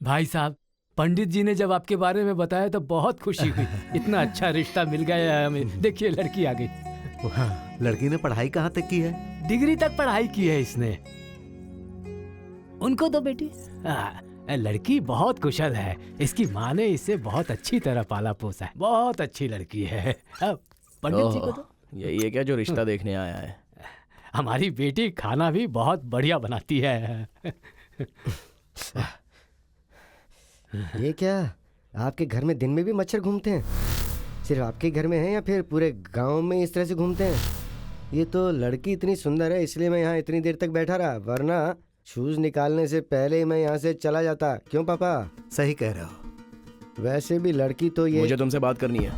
भाई साहब, पंडित जी ने जब आपके बारे में बताया तो बहुत खुशी हुई। इतना अच्छा रिश्ता मिल गया है हमें। देखिए लड़की आ गई। हाँ, लड़की ने पढ़ाई कहाँ तक की है? डिग्री तक पढ़ाई की है इसने। उनको तो बेटी लड़की बहुत कुशल है। इसकी माँ ने इसे बहुत अच्छी तरह पाला पोसा है। बहुत अच्छी लड़की है। अब पंडित जी को तो यही है क्या जो रिश्ता देखने आया है? हमारी बेटी खाना भी बहुत बढ़िया बनाती है। ये क्या, आपके घर में दिन में भी मच्छर घूमते हैं? सिर्फ आपके घर में हैं या फिर पूरे गांव में इस तरह से घूमते हैं? ये तो लड़की इतनी सुंदर है इसलिए मैं यहाँ इतनी देर तक बैठा रहा, वरना शूज निकालने से पहले ही मैं यहाँ से चला जाता। क्यों पापा? सही कह रहे हो। वैसे भी लड़की तो ये मुझे तुमसे बात करनी है।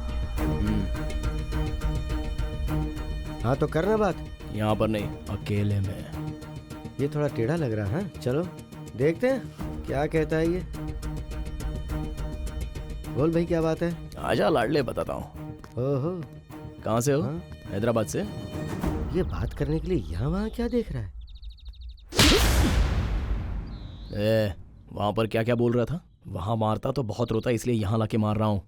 हाँ तो करना बात। यहाँ पर नहीं, अकेले में। ये थोड़ा टेढ़ा लग रहा है। चलो देखते हैं क्या कहता है ये। बोल भाई, क्या बात है? आजा लाडले, बताता हूँ। ओहो, कहाँ से हो? हाँ? हैदराबाद से। ये बात करने के लिए यहाँ वहाँ क्या देख रहा है? वहाँ पर क्या क्या बोल रहा था? वहाँ मारता तो बहुत रोता, इसलिए यहाँ लाके मार रहा हूँ।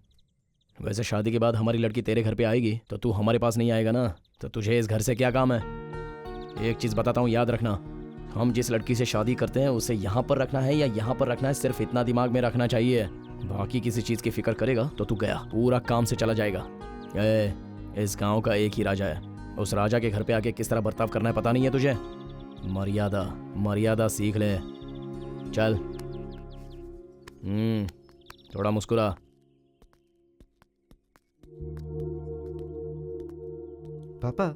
वैसे शादी के बाद हमारी लड़की तेरे घर पे आएगी तो तू हमारे पास नहीं आएगा ना, तो तुझे इस घर से क्या काम है? एक चीज़ बताता हूँ, याद रखना, हम जिस लड़की से शादी करते हैं उसे यहाँ पर रखना है या यहाँ पर रखना है, सिर्फ इतना दिमाग में रखना चाहिए। बाकी किसी चीज़ की फिक्र करेगा तो तू गया, पूरा काम से चला जाएगा। इस गांव का एक ही राजा है, उस राजा के घर पे आके किस तरह बर्ताव करना है पता नहीं है तुझे? मर्यादा मर्यादा सीख ले। चल। थोड़ा मुस्कुरा। पापा,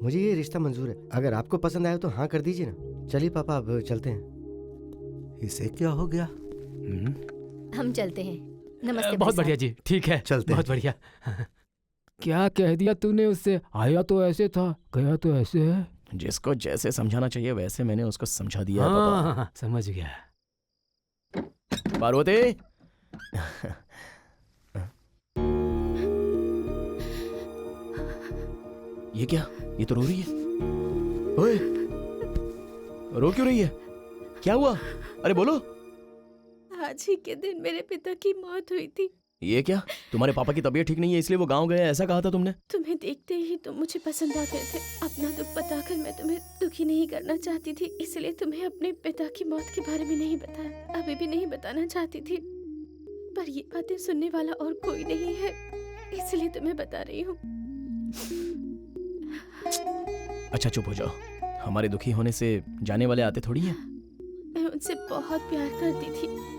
मुझे ये रिश्ता मंजूर है। अगर आपको पसंद आया तो हाँ कर दीजिए ना। चलिए पापा, अब चलते हैं। इसे क्या हो गया? हम चलते हैं। नमस्ते। बहुत बढ़िया जी, ठीक है, चलते बहुत बढ़िया। क्या कह दिया तूने उससे? आया तो ऐसे था, गया तो ऐसे है। जिसको जैसे समझाना चाहिए वैसे मैंने उसको समझा दिया है, हाँ, समझ गया। पार्वती। ये क्या? ये तो रो रही है। ओए, रो क्यों रही है? क्या हुआ? अरे बोलो। आज ही के दिन मेरे पिता की मौत हुई थी। ये क्या? तुम्हारे पापा की तबीयत ठीक नहीं है इसलिए वो गांव गए, ऐसा कहा था तुमने? तुम्हें देखते ही तुम मुझे पसंद आ गए थे। अपना दुख बताकर मैं तुम्हें दुखी नहीं करना चाहती थी, इसलिए तुम्हें अपने पिता की मौत के बारे में नहीं बताया। अभी भी नहीं बताना चाहती थी, पर ये बातें सुनने वाला और कोई नहीं है, इसलिए तुम्हें बता रही हूँ। अच्छा चुप हो जाओ, हमारे दुखी होने से जाने वाले आते थोड़ी हैं। मैं उनसे बहुत प्यार करती थी।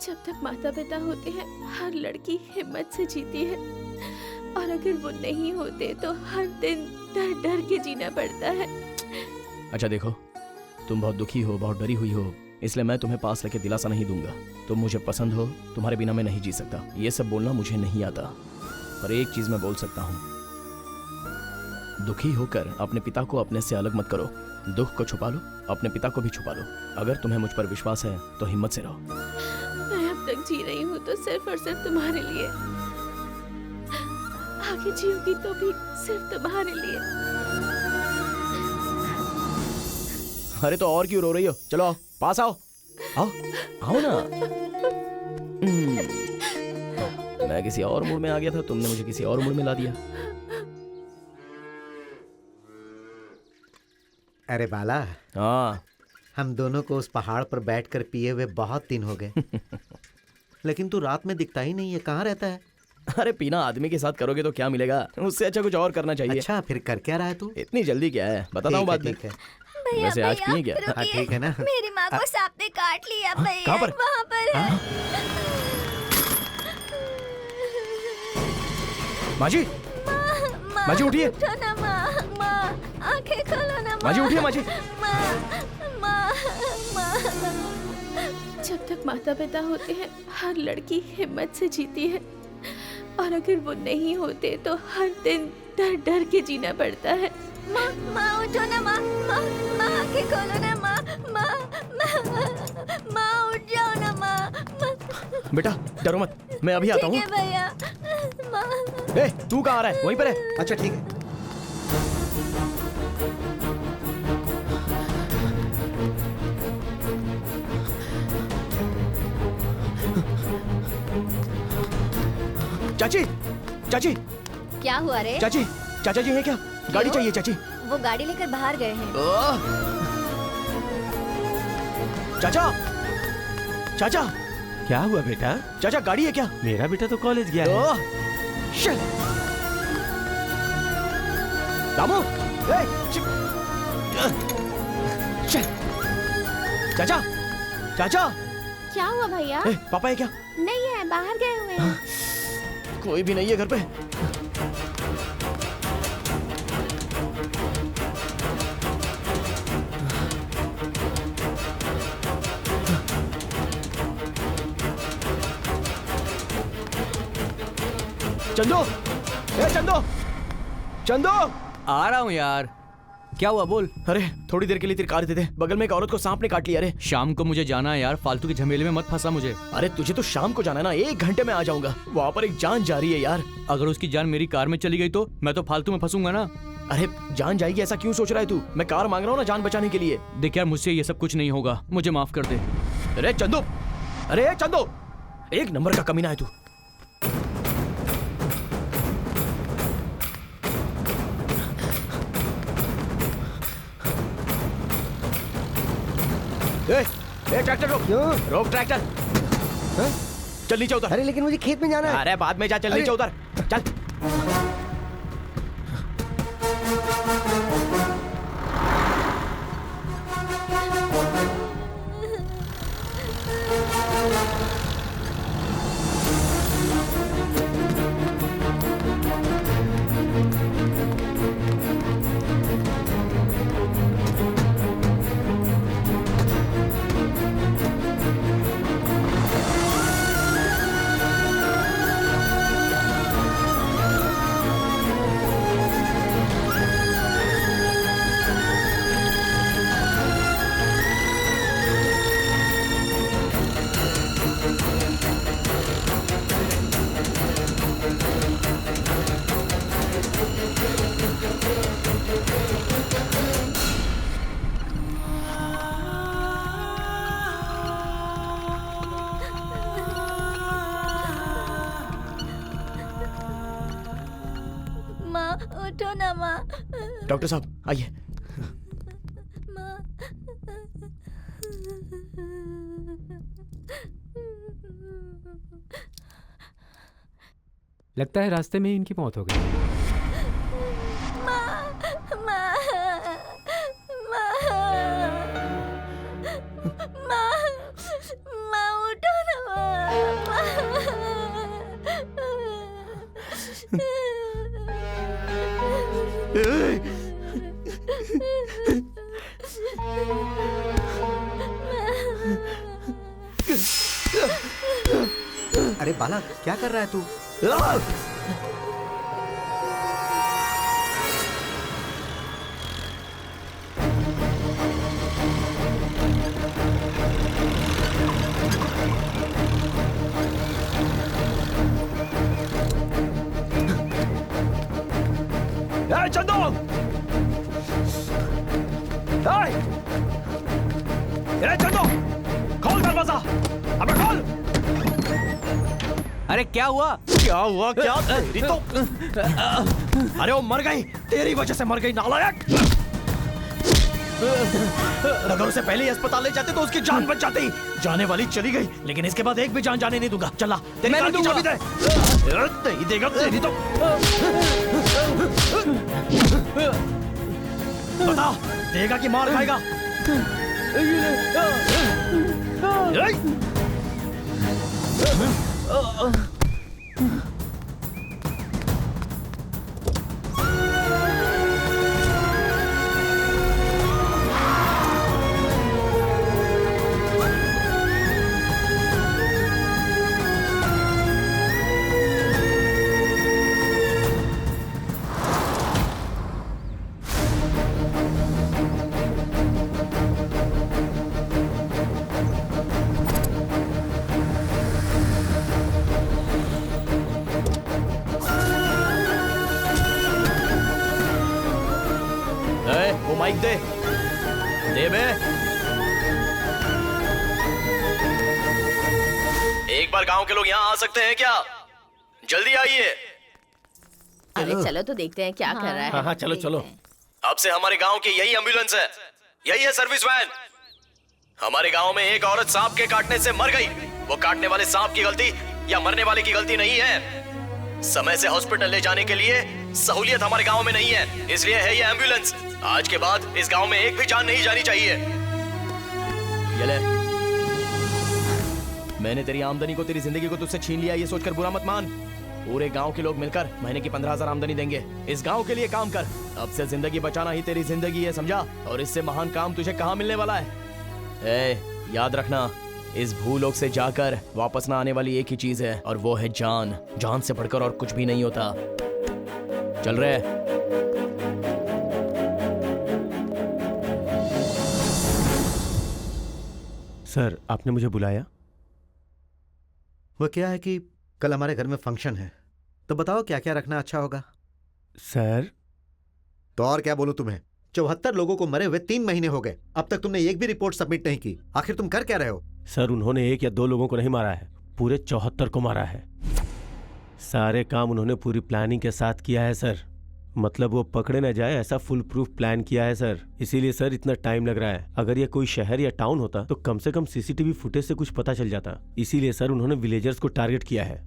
जब तक माता पिता होते हैं हर लड़की हिम्मत से जीती है, और अगर वो नहीं होते तो हर दिन डर डर के जीना पड़ता है। अच्छा देखो, तुम बहुत दुखी हो, बहुत डरी हुई हो, इसलिए मैं तुम्हें पास लेके दिलासा नहीं दूंगा। तुम मुझे पसंद हो, तुम्हारे बिना मैं नहीं जी सकता। ये सब बोलना मुझे नहीं आता, पर एक चीज मैं बोल सकता हूँ, दुखी होकर अपने पिता को अपने से अलग मत करो। दुख को छुपा लो, अपने पिता को भी छुपा लो। अगर तुम्हें मुझ पर विश्वास है तो हिम्मत से रहो। मैं अब तक जी रही हूँ तो सिर्फ और सिर्फ तुम्हारे लिए, आगे जीऊंगी तो भी सिर्फ तुम्हारे लिए। अरे तो और क्यों रो रही हो? चलो आओ, पास आओ। आओ आओ ना। मैं किसी और मूड में आ गया था, तुमने मुझे किसी और मूड में ला दिया। अरे बाला, हाँ, हम दोनों को उस पहाड़ पर बैठकर पिए हुए बहुत दिन हो गए। लेकिन तू रात में दिखता ही नहीं है, कहाँ रहता है? अरे पीना आदमी के साथ करोगे तो क्या मिलेगा, उससे अच्छा कुछ और करना चाहिए। अच्छा फिर कर क्या रहा है तू? इतनी जल्दी क्या है, बताता हूँ बाद में। ठीक है। वैसे आज पिए क्या? हाँ ठीक है ना। मेरी माँ को सांप ने काट लिया भैया। कहाँ पर? वहाँ पर है। माजी, माजी उठिए। उठो ना माँ, माँ आंखें खोलो ना माँ। माजी उठिए, माजी। जब तक माता पिता होते हैं हर लड़की हिम्मत से जीती है, और अगर वो नहीं होते तो हर दिन डर डर के जीना पड़ता है। माँ, माँ उठो ना माँ, माँ, माँ आंखें खोलो ना माँ, माँ, माँ उठ जाओ ना माँ, बेटा डरो मत, मैं अभी आता हूँ। ठीक है भैया। माँ, ए, तू कहाँ आ रहा है? वहीं पर है। अच्छा ठीक है। चाची, चाची, क्या हुआ रे? चाची, चाचा जी हैं क्या? गाड़ी चाहिए चाची। वो गाड़ी लेकर बाहर गए हैं। चाचा, चाचा, क्या हुआ बेटा? चाचा गाड़ी है क्या? मेरा बेटा तो कॉलेज गया है। शिट! दामू, चाचा, चाचा, क्या हुआ भैया? पापा है क्या? नहीं है, बाहर गए हुए हैं। कोई भी नहीं है घर पे। चंदू, चंदू, चंदू, आ रहा हूँ यार। क्या हुआ बोल। अरे थोड़ी देर के लिए तेरी कार दे दे, बगल में एक औरत को सांप ने काट लिया। अरे शाम को मुझे जाना है यार, फालतू के झमेले में मत फंसा मुझे। अरे तुझे तो शाम को जाना है ना, 1 घंटे में आ जाऊंगा। वहाँ पर एक जान जा रही है यार। अगर उसकी जान मेरी कार में चली गई तो मैं तो फालतू में फंसूंगा ना। अरे जान जाएगी ऐसा क्यों सोच रहा है तू? मैं कार मांग रहा हूँ ना जान बचाने के लिए। देख यार, मुझसे ये सब कुछ नहीं होगा, मुझे माफ कर दे। अरे चंदू, अरे चंदू, 1 नंबर का कमीना है तू। ट्रैक्टर रोक। क्यों? रोक ट्रैक्टर। चल नीचे उतर। अरे लेकिन मुझे खेत में जाना है। अरे बाद में जा, चल नीचे उतर, चल। उठो ना माँ। डॉक्टर साहब आइए। लगता है रास्ते में ही इनकी मौत हो गई। उठो ना अरे बालक, क्या कर रहा है तू? चंदू, चंदू, खोल दरवाजा, अबे खोल। अरे क्या हुआ? क्या हुआ? क्या तेरी तो अरे वो मर गई, तेरी वजह से मर गई नालायक। अगर उसे पहले ही अस्पताल ले जाते तो उसकी जान बच जाती। जाने वाली चली गई, लेकिन इसके बाद एक भी जान जाने नहीं दूंगा। चला, तेरी कार की चाबी दे। नहीं देगा तेरी तो। बता, देगा कि मार खाएगा? वो माइक दे बे। एक बार गांव के लोग यहाँ आ सकते हैं क्या? जल्दी आइए। अरे चलो तो देखते हैं क्या कर रहा है। हाँ हाँ चलो चलो। अब से हमारे गांव की यही एम्बुलेंस है, यही है सर्विस वैन। हमारे गांव में एक औरत सांप के काटने से मर गई। वो काटने वाले सांप की गलती या मरने वाले की गलती नहीं है। समय से हॉस्पिटल ले जाने के लिए सहूलियत हमारे गांव में नहीं है, इसलिए है ये एम्बुलेंस। आज के बाद इस गांव में एक भी जान नहीं जानी चाहिए। ये ले। मैंने तेरी आमदनी को, तेरी जिंदगी को तुझसे छीन लिया, ये सोचकर बुरा मत मान। पूरे गांव के लोग मिलकर महीने की 15,000 आमदनी देंगे। इस गांव के लिए काम कर। अब से जिंदगी बचाना ही तेरी जिंदगी है, समझा? और इससे महान काम तुझे कहाँ मिलने वाला है? याद रखना, इस भूलोक से जाकर वापस ना आने वाली एक ही चीज है, और वो है जान। जान से बढ़कर और कुछ भी नहीं होता। चल रहे। सर, आपने मुझे बुलाया? वो क्या है कि कल हमारे घर में फंक्शन है, तो बताओ क्या क्या रखना अच्छा होगा। सर तो और क्या बोलूं तुम्हें? 74 लोगों को मरे हुए 3 महीने हो गए, अब तक तुमने एक भी रिपोर्ट सबमिट नहीं की। आखिर तुम कर क्या रहे हो? सर, उन्होंने 1 या 2 लोगों को नहीं मारा है, पूरे 74 को मारा है। सारे काम उन्होंने पूरी प्लानिंग के साथ किया है सर। मतलब वो पकड़े न जाए ऐसा फुल प्रूफ प्लान किया है सर। इसीलिए सर इतना टाइम लग रहा है। अगर ये कोई शहर या टाउन होता तो कम से कम सीसीटीवी फुटेज से कुछ पता चल जाता। इसीलिए सर उन्होंने विलेजर्स को टारगेट किया है।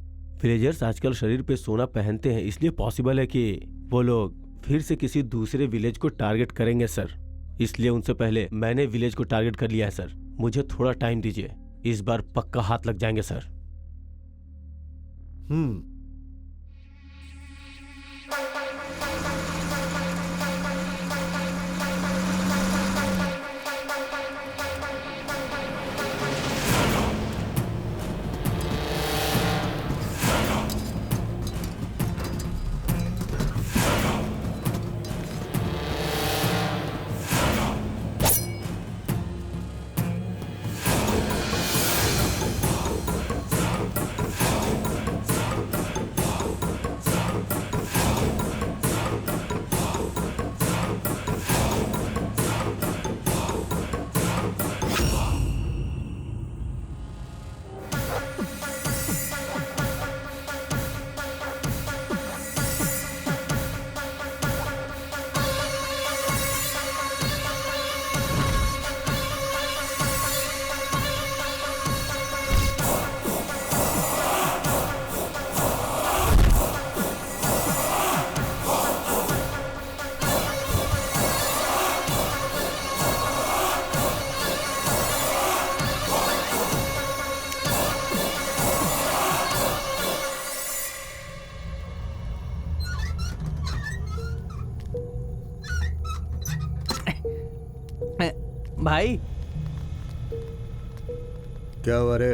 विलेजर्स आजकल शरीर पे सोना पहनते हैं, इसलिए पॉसिबल है कि वो लोग फिर से किसी दूसरे विलेज को टारगेट करेंगे सर। इसलिए उनसे पहले मैंने विलेज को टारगेट कर लिया है सर। मुझे थोड़ा टाइम दीजिए, इस बार पक्का हाथ लग जाएंगे सर। भाई क्या हुआ रे?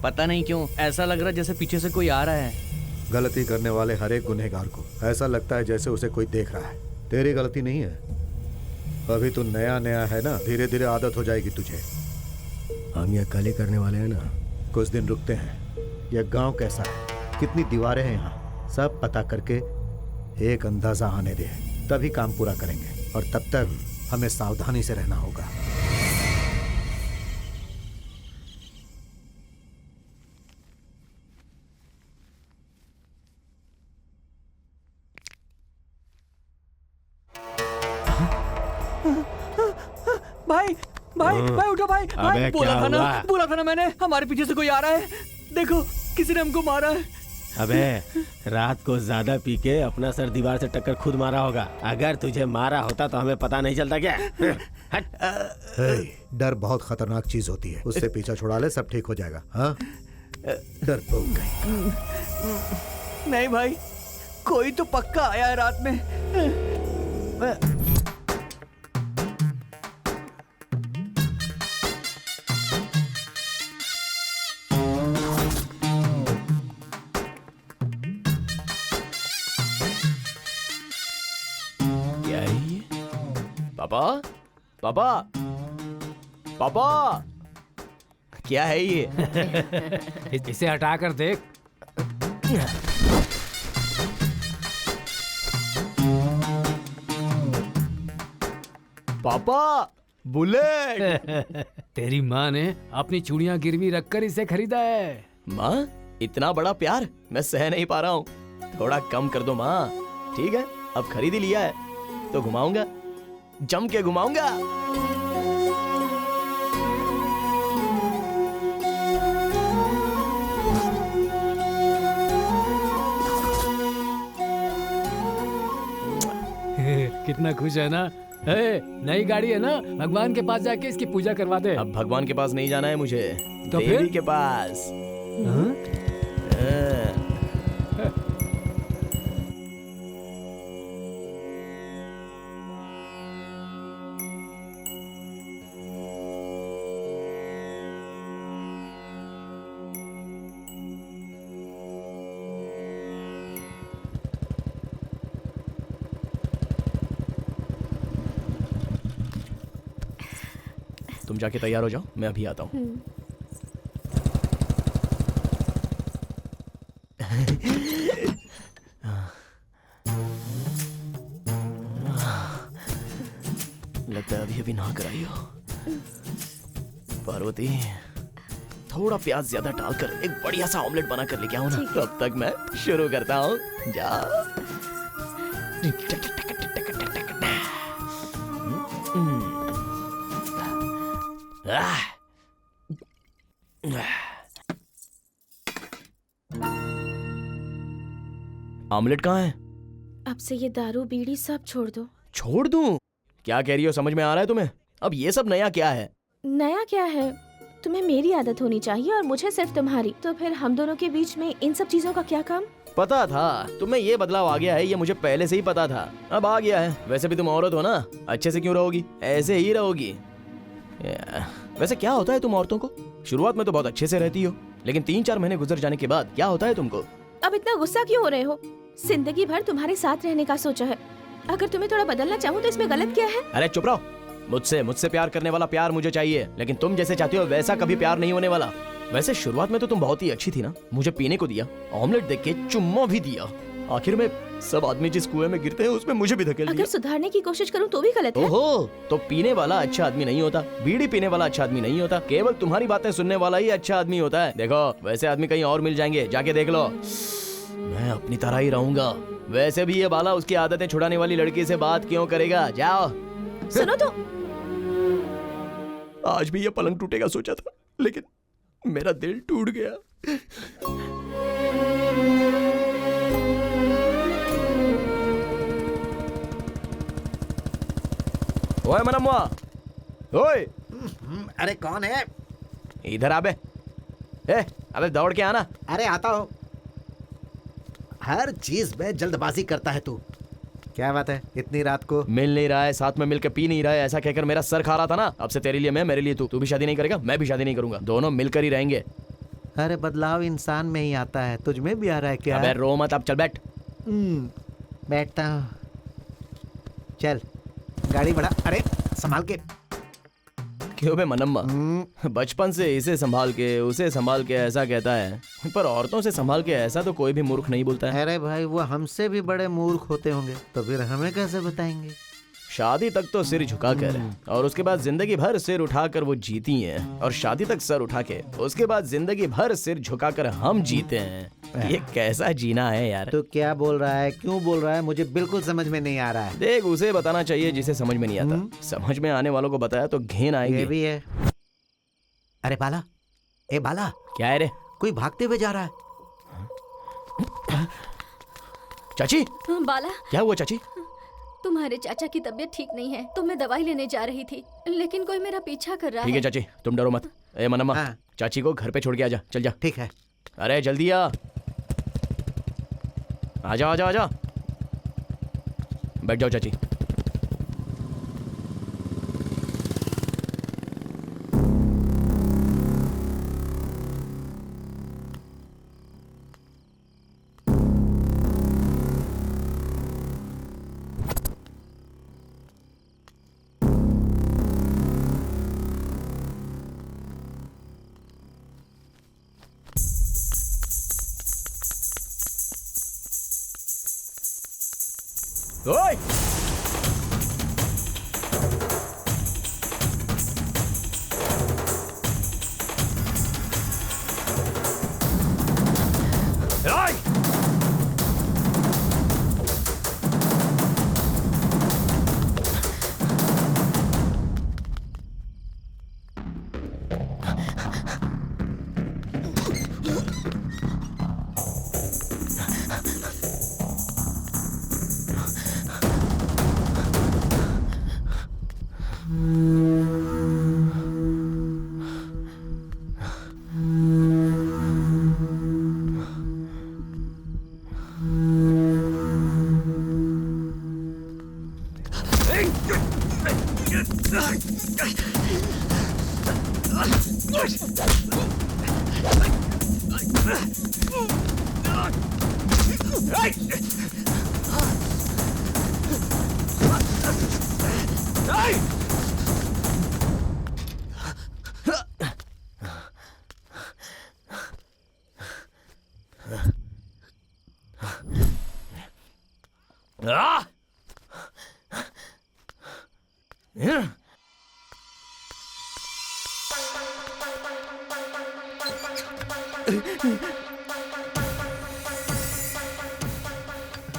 पता नहीं क्यों ऐसा लग रहा है जैसे पीछे से कोई आ रहा है। गलती करने वाले हर एक गुनहगार को ऐसा लगता है जैसे उसे कोई देख रहा है। तेरी गलती नहीं है, अभी तू नया नया है ना, धीरे धीरे आदत हो जाएगी तुझे। हम यह कल ही करने वाले हैं ना। कुछ दिन रुकते हैं। यह गांव कैसा है, कितनी दीवारें हैं यहाँ, सब पता करके एक अंदाजा आने दे, तभी काम पूरा करेंगे। और तब तक हमें सावधानी से रहना होगा। भाई भाई भाई उठो भाई। अबे बोला था ना मैंने, हमारे पीछे से कोई आ रहा है। देखो किसी ने हमको मारा है। अबे रात को ज्यादा पी के अपना सर दीवार से टक्कर खुद मारा होगा। अगर तुझे मारा होता तो हमें पता नहीं चलता क्या? डर बहुत खतरनाक चीज होती है, उससे पीछा छुड़ा ले, सब ठीक हो जाएगा। हाँ, डरपोक गई। नहीं भाई, कोई तो पक्का आया है रात में। पापा पापा पापा, क्या है ये? इसे हटाकर देख। पापा बुलेट। तेरी माँ ने अपनी चूड़ियां गिरवी रखकर इसे खरीदा है। माँ? इतना बड़ा प्यार मैं सह नहीं पा रहा हूँ, थोड़ा कम कर दो माँ। ठीक है, अब खरीद ही लिया है तो घुमाऊंगा, जम के घुमाऊंगा। कितना खुश है ना। नई गाड़ी है ना, भगवान के पास जाके इसकी पूजा करवा दे। अब भगवान के पास नहीं जाना है मुझे, तो देवी फिर? के पास। तुम जाके तैयार हो जाओ, मैं अभी आता हूँ। लगता है अभी अभी नहा कर आई हो। पार्वती, थोड़ा प्याज ज्यादा डालकर एक बढ़िया सा ऑमलेट बना कर लेके आओ ना। तब तक मैं शुरू करता हूँ। जाओ। ऑमलेट कहाँ है? अब से ये दारू बीड़ी सब छोड़ दो। छोड़ दूं? क्या कह रही हो, समझ में आ रहा है तुम्हें? अब ये सब नया क्या है? नया क्या है? तुम्हें मेरी आदत होनी चाहिए और मुझे सिर्फ तुम्हारी। तो फिर हम दोनों के बीच में इन सब चीजों का क्या काम? पता था तुम्हें ये बदलाव आ गया है, ये मुझे पहले से ही पता था, अब आ गया है। वैसे भी तुम औरत हो ना, अच्छे से क्यों रहोगी? ऐसे ही रहोगी। वैसे क्या होता है तुम औरतों को? शुरुआत में तो बहुत अच्छे से रहती हो, लेकिन 3-4 महीने गुजर जाने के बाद क्या होता है तुमको? अब इतना गुस्सा क्यों हो रहे हो? जिंदगी भर तुम्हारे साथ रहने का सोचा है, अगर तुम्हें थोड़ा बदलना चाहूँ तो इसमें गलत क्या है? अरे चुप रहो। मुझसे प्यार करने वाला प्यार मुझे चाहिए, लेकिन तुम जैसे चाहती हो वैसा कभी प्यार नहीं होने वाला। वैसे शुरुआत में तो तुम बहुत ही अच्छी थी ना, मुझे पीने को दिया, ऑमलेट देख के चुम्मा भी दिया, आखिर में सब आदमी जिस कुएं में गिरते हैं उसमें मुझे भी धकेल दिया। अगर सुधारने की कोशिश करूँ तो भी गलत है। ओहो, तो पीने वाला अच्छा आदमी नहीं होता, बीड़ी पीने वाला अच्छा आदमी नहीं होता, केवल तुम्हारी बातें सुनने वाला ही अच्छा आदमी होता है। देखो, वैसे आदमी कहीं और मिल जाएंगे, जाके देख लो। मैं अपनी तरह ही रहूंगा। वैसे भी ये बाला उसकी आदतें छुड़ाने वाली लड़की से बात क्यों करेगा? जाओ। सुनो तो, आज भी ये पलंग टूटेगा सोचा था, लेकिन मेरा दिल टूट गया। ओए मनम्मा, ओए। अरे कौन है? इधर आबे। अबे दौड़ के आना। अरे आता हूँ। हर चीज में जल्दबाजी करता है तू। क्या बात है, इतनी रात को? मिल नहीं रहा है, साथ में मिलकर पी नहीं रहा है, ऐसा कहकर मेरा सर खा रहा था ना। अब से तेरे लिए मैं, मेरे लिए तू। तू भी शादी नहीं करेगा, मैं भी शादी नहीं करूंगा, दोनों मिलकर ही रहेंगे। अरे बदलाव इंसान में ही आता है, तुझ में भी आ रहा है क्या? अबे रो मत, अब चल बैठ। बैठता हूँ। चल गाड़ी बढ़ा। अरे संभाल के। क्यों बे मनम्मा, बचपन से इसे संभाल के उसे संभाल के ऐसा कहता है, पर औरतों से संभाल के ऐसा तो कोई भी मूर्ख नहीं बोलता है। अरे भाई, वो हमसे भी बड़े मूर्ख होते होंगे, तो फिर हमें कैसे बताएंगे? शादी तक तो सिर झुकाकर और उसके बाद जिंदगी भर सिर उठाकर वो जीती हैं, और शादी तक सर उठा के उसके बाद जिंदगी भर सिर झुकाकर हम जीते हैं। ये कैसा जीना है यार? तो क्या बोल रहा है, क्यों बोल रहा है? मुझे बिल्कुल समझ में नहीं आ रहा है। देख, उसे बताना चाहिए जिसे समझ में नहीं आता। समझ में आने वालों को बताया तो घिन आएगी। ये भी है। अरे बाला, ए बाला। क्या है रे? कोई भागते हुए जा रहा है। चाची, बाला, क्या हुआ चाची? तुम्हारे चाचा की तबीयत ठीक नहीं है, तो मैं दवाई लेने जा रही थी, लेकिन कोई मेरा पीछा कर रहा है। ठीक है चाची, तुम डरो मत। ए मनम्मा, चाची को घर पे छोड़ के आजा, चल जा। ठीक है। अरे जल्दी आ। आजा आजा आजा। बैठ जाओ चाची। ओए!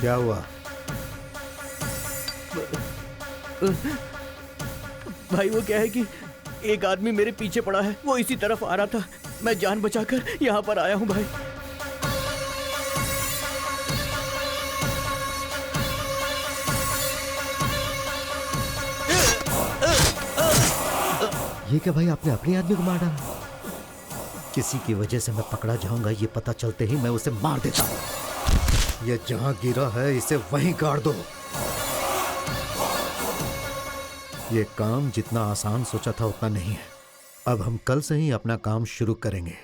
क्या हुआ? भाई वो क्या है कि एक आदमी मेरे पीछे पड़ा है, वो इसी तरफ आ रहा था, मैं जान बचाकर यहाँ पर आया हूँ भाई। ये क्या भाई, आपने अपने आदमी को मार डाला? किसी की वजह से मैं पकड़ा जाऊंगा, ये पता चलते ही मैं उसे मार देता हूँ। ये जहां गिरा है इसे वहीं गाड़ दो। ये काम जितना आसान सोचा था उतना नहीं है। अब हम कल से ही अपना काम शुरू करेंगे।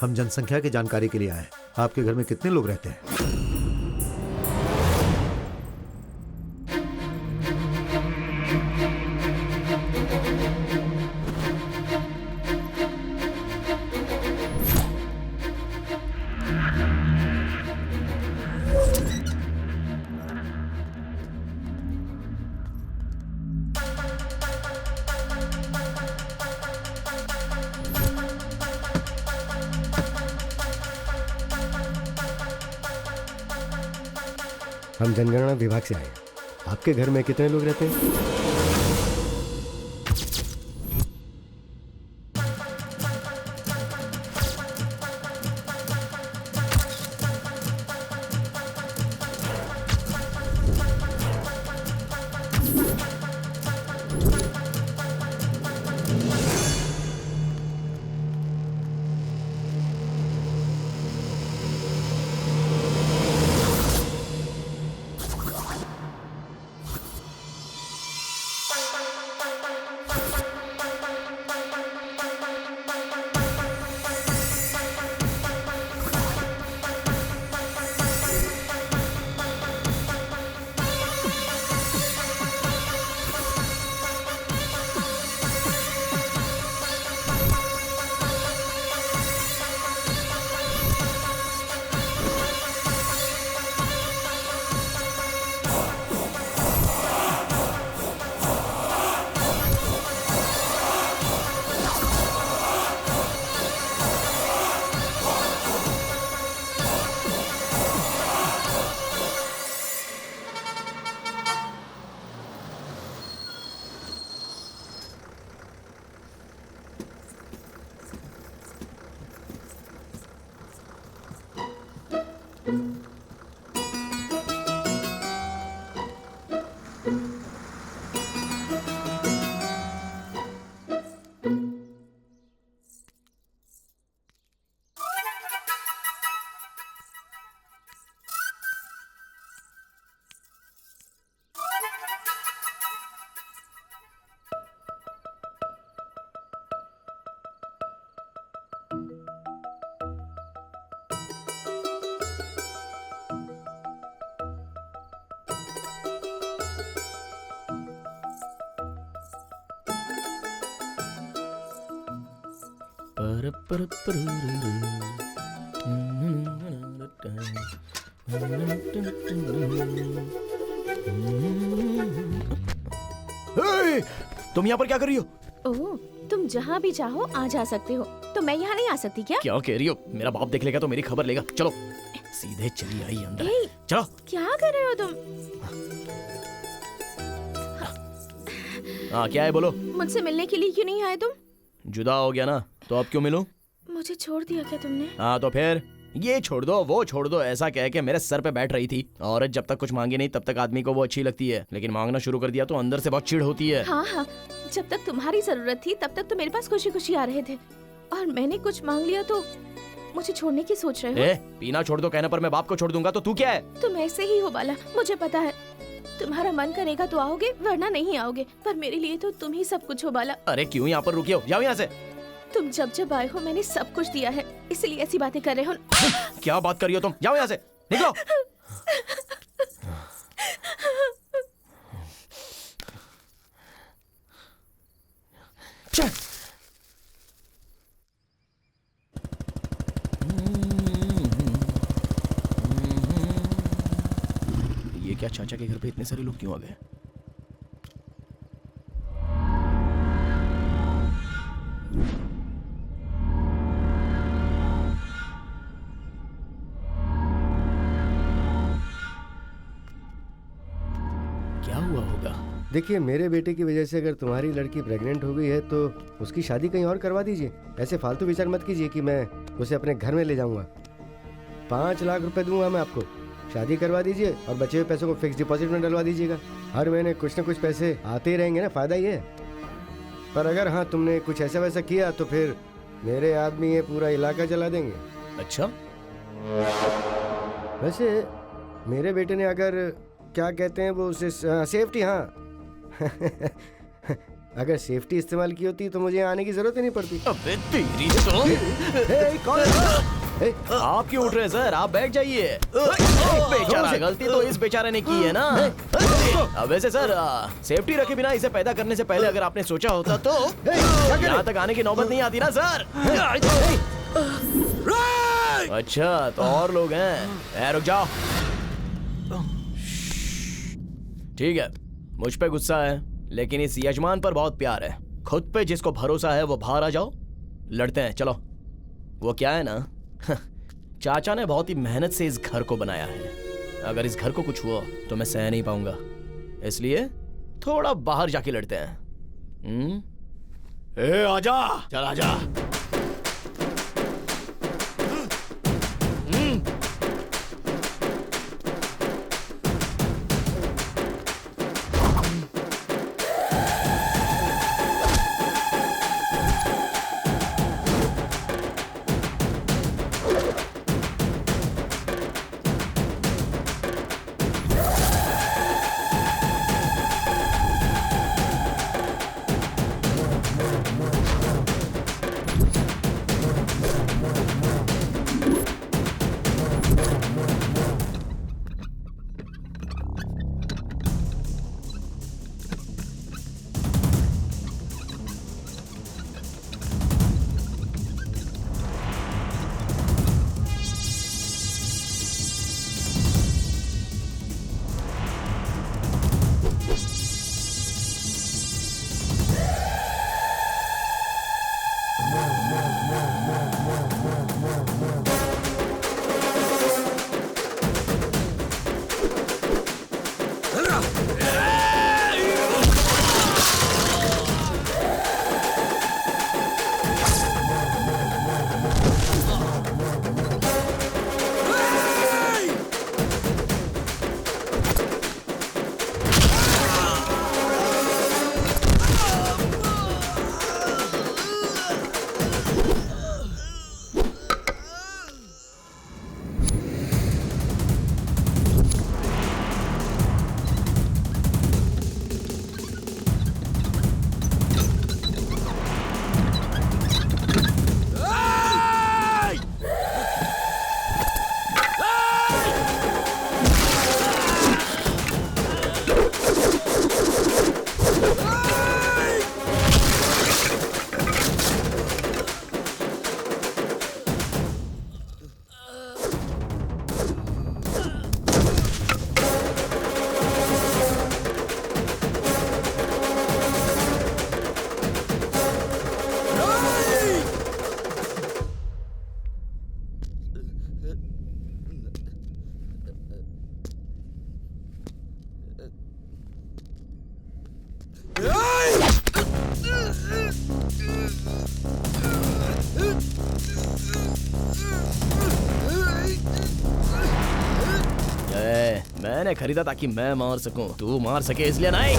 हम जनसंख्या की जानकारी के लिए आए। आपके घर में कितने लोग रहते हैं? हम जनगणना विभाग से आए। आपके घर में कितने लोग रहते हैं? हे, तुम यहाँ पर क्या कर रही हो? ओह, तुम जहाँ भी चाहो आ जा सकते हो, तो मैं यहाँ नहीं आ सकती क्या? क्या कह रही हो? मेरा बाप देख लेगा तो मेरी खबर लेगा। चलो सीधे चली आई अंदर। ए, चलो। क्या कर रहे हो तुम? हाँ क्या है बोलो? मुझसे मिलने के लिए क्यों नहीं आए तुम? जुदा हो गया ना, तो अब क्यों मिलूं? मुझे छोड़ दिया क्या तुमने? हाँ तो फिर ये छोड़ दो वो छोड़ दो ऐसा कह के मेरे सर पे बैठ रही थी। औरत जब तक कुछ मांगे नहीं तब तक आदमी को वो अच्छी लगती है, लेकिन मांगना शुरू कर दिया तो अंदर से बहुत चिढ़ होती है। हाँ हाँ, जब तक तुम्हारी जरूरत थी तब तक तो मेरे पास खुशी खुशी आ रहे थे, और मैंने कुछ मांग लिया तो मुझे छोड़ने की सोच रहे हो? पीना छोड़ दो कहने पर मैं बाप को छोड़ दूंगा तो तू क्या है? तुम ऐसे ही हो बाला, मुझे पता है। तुम्हारा मन करेगा तो आओगे वरना नहीं आओगे, पर मेरे लिए तो तुम ही सब कुछ हो बाला। अरे क्यों यहाँ पर रुके हो? जाओ यहाँ से। तुम जब जब आए हो मैंने सब कुछ दिया है, इसलिए ऐसी बातें कर रहे हो। क्या बात कर रही हो तुम? जाओ यहाँ से, निकलो। ये क्या चाचा के घर पे इतने सारे लोग क्यों आ गए? क्या हुआ होगा? देखिए, मेरे बेटे की वजह से अगर तुम्हारी लड़की प्रेग्नेंट हो गई है तो उसकी शादी कहीं और करवा दीजिए। ऐसे फालतू विचार मत कीजिए कि मैं उसे अपने घर में ले जाऊंगा। 5 लाख रुपए दूंगा मैं आपको, शादी करवा दीजिए और बचे हुए पैसों को फिक्स डिपॉजिट में डलवा दीजिएगा। हर महीने कुछ न कुछ पैसे आते ही रहेंगे ना, फायदा ही है। पर अगर हाँ तुमने कुछ ऐसा वैसा किया तो फिर मेरे आदमी ये पूरा इलाका जला देंगे। अच्छा, वैसे मेरे बेटे ने अगर क्या कहते हैं वो उसे सेफ्टी, हाँ अगर सेफ्टी इस्तेमाल की होती तो मुझे आने की जरूरत ही नहीं पड़ती। अबे तेरी तो कौन? आप क्यों उठ रहे हैं सर? आप बैठ जाइए। बेचारा, गलती तो इस बेचारे ने की है ना। अब वैसे सर, सेफ्टी रखे बिना इसे पैदा करने से पहले अगर आपने सोचा होता तो यहाँ तक आने की नौबत नहीं आती ना सर। अच्छा तो और लोग हैं? रुक जाओ। ठीक है, मुझ पे गुस्सा है लेकिन इस यजमान पर बहुत प्यार है। खुद पे जिसको भरोसा है वो बाहर आ जाओ, लड़ते हैं। चलो। वो क्या है ना, चाचा ने बहुत ही मेहनत से इस घर को बनाया है। अगर इस घर को कुछ हुआ तो मैं सह नहीं पाऊंगा, इसलिए थोड़ा बाहर जाके लड़ते हैं। आजा, चल आजा। मैंने खरीदा ताकि मैं मार सकूं, तू मार सके इसलिए नहीं।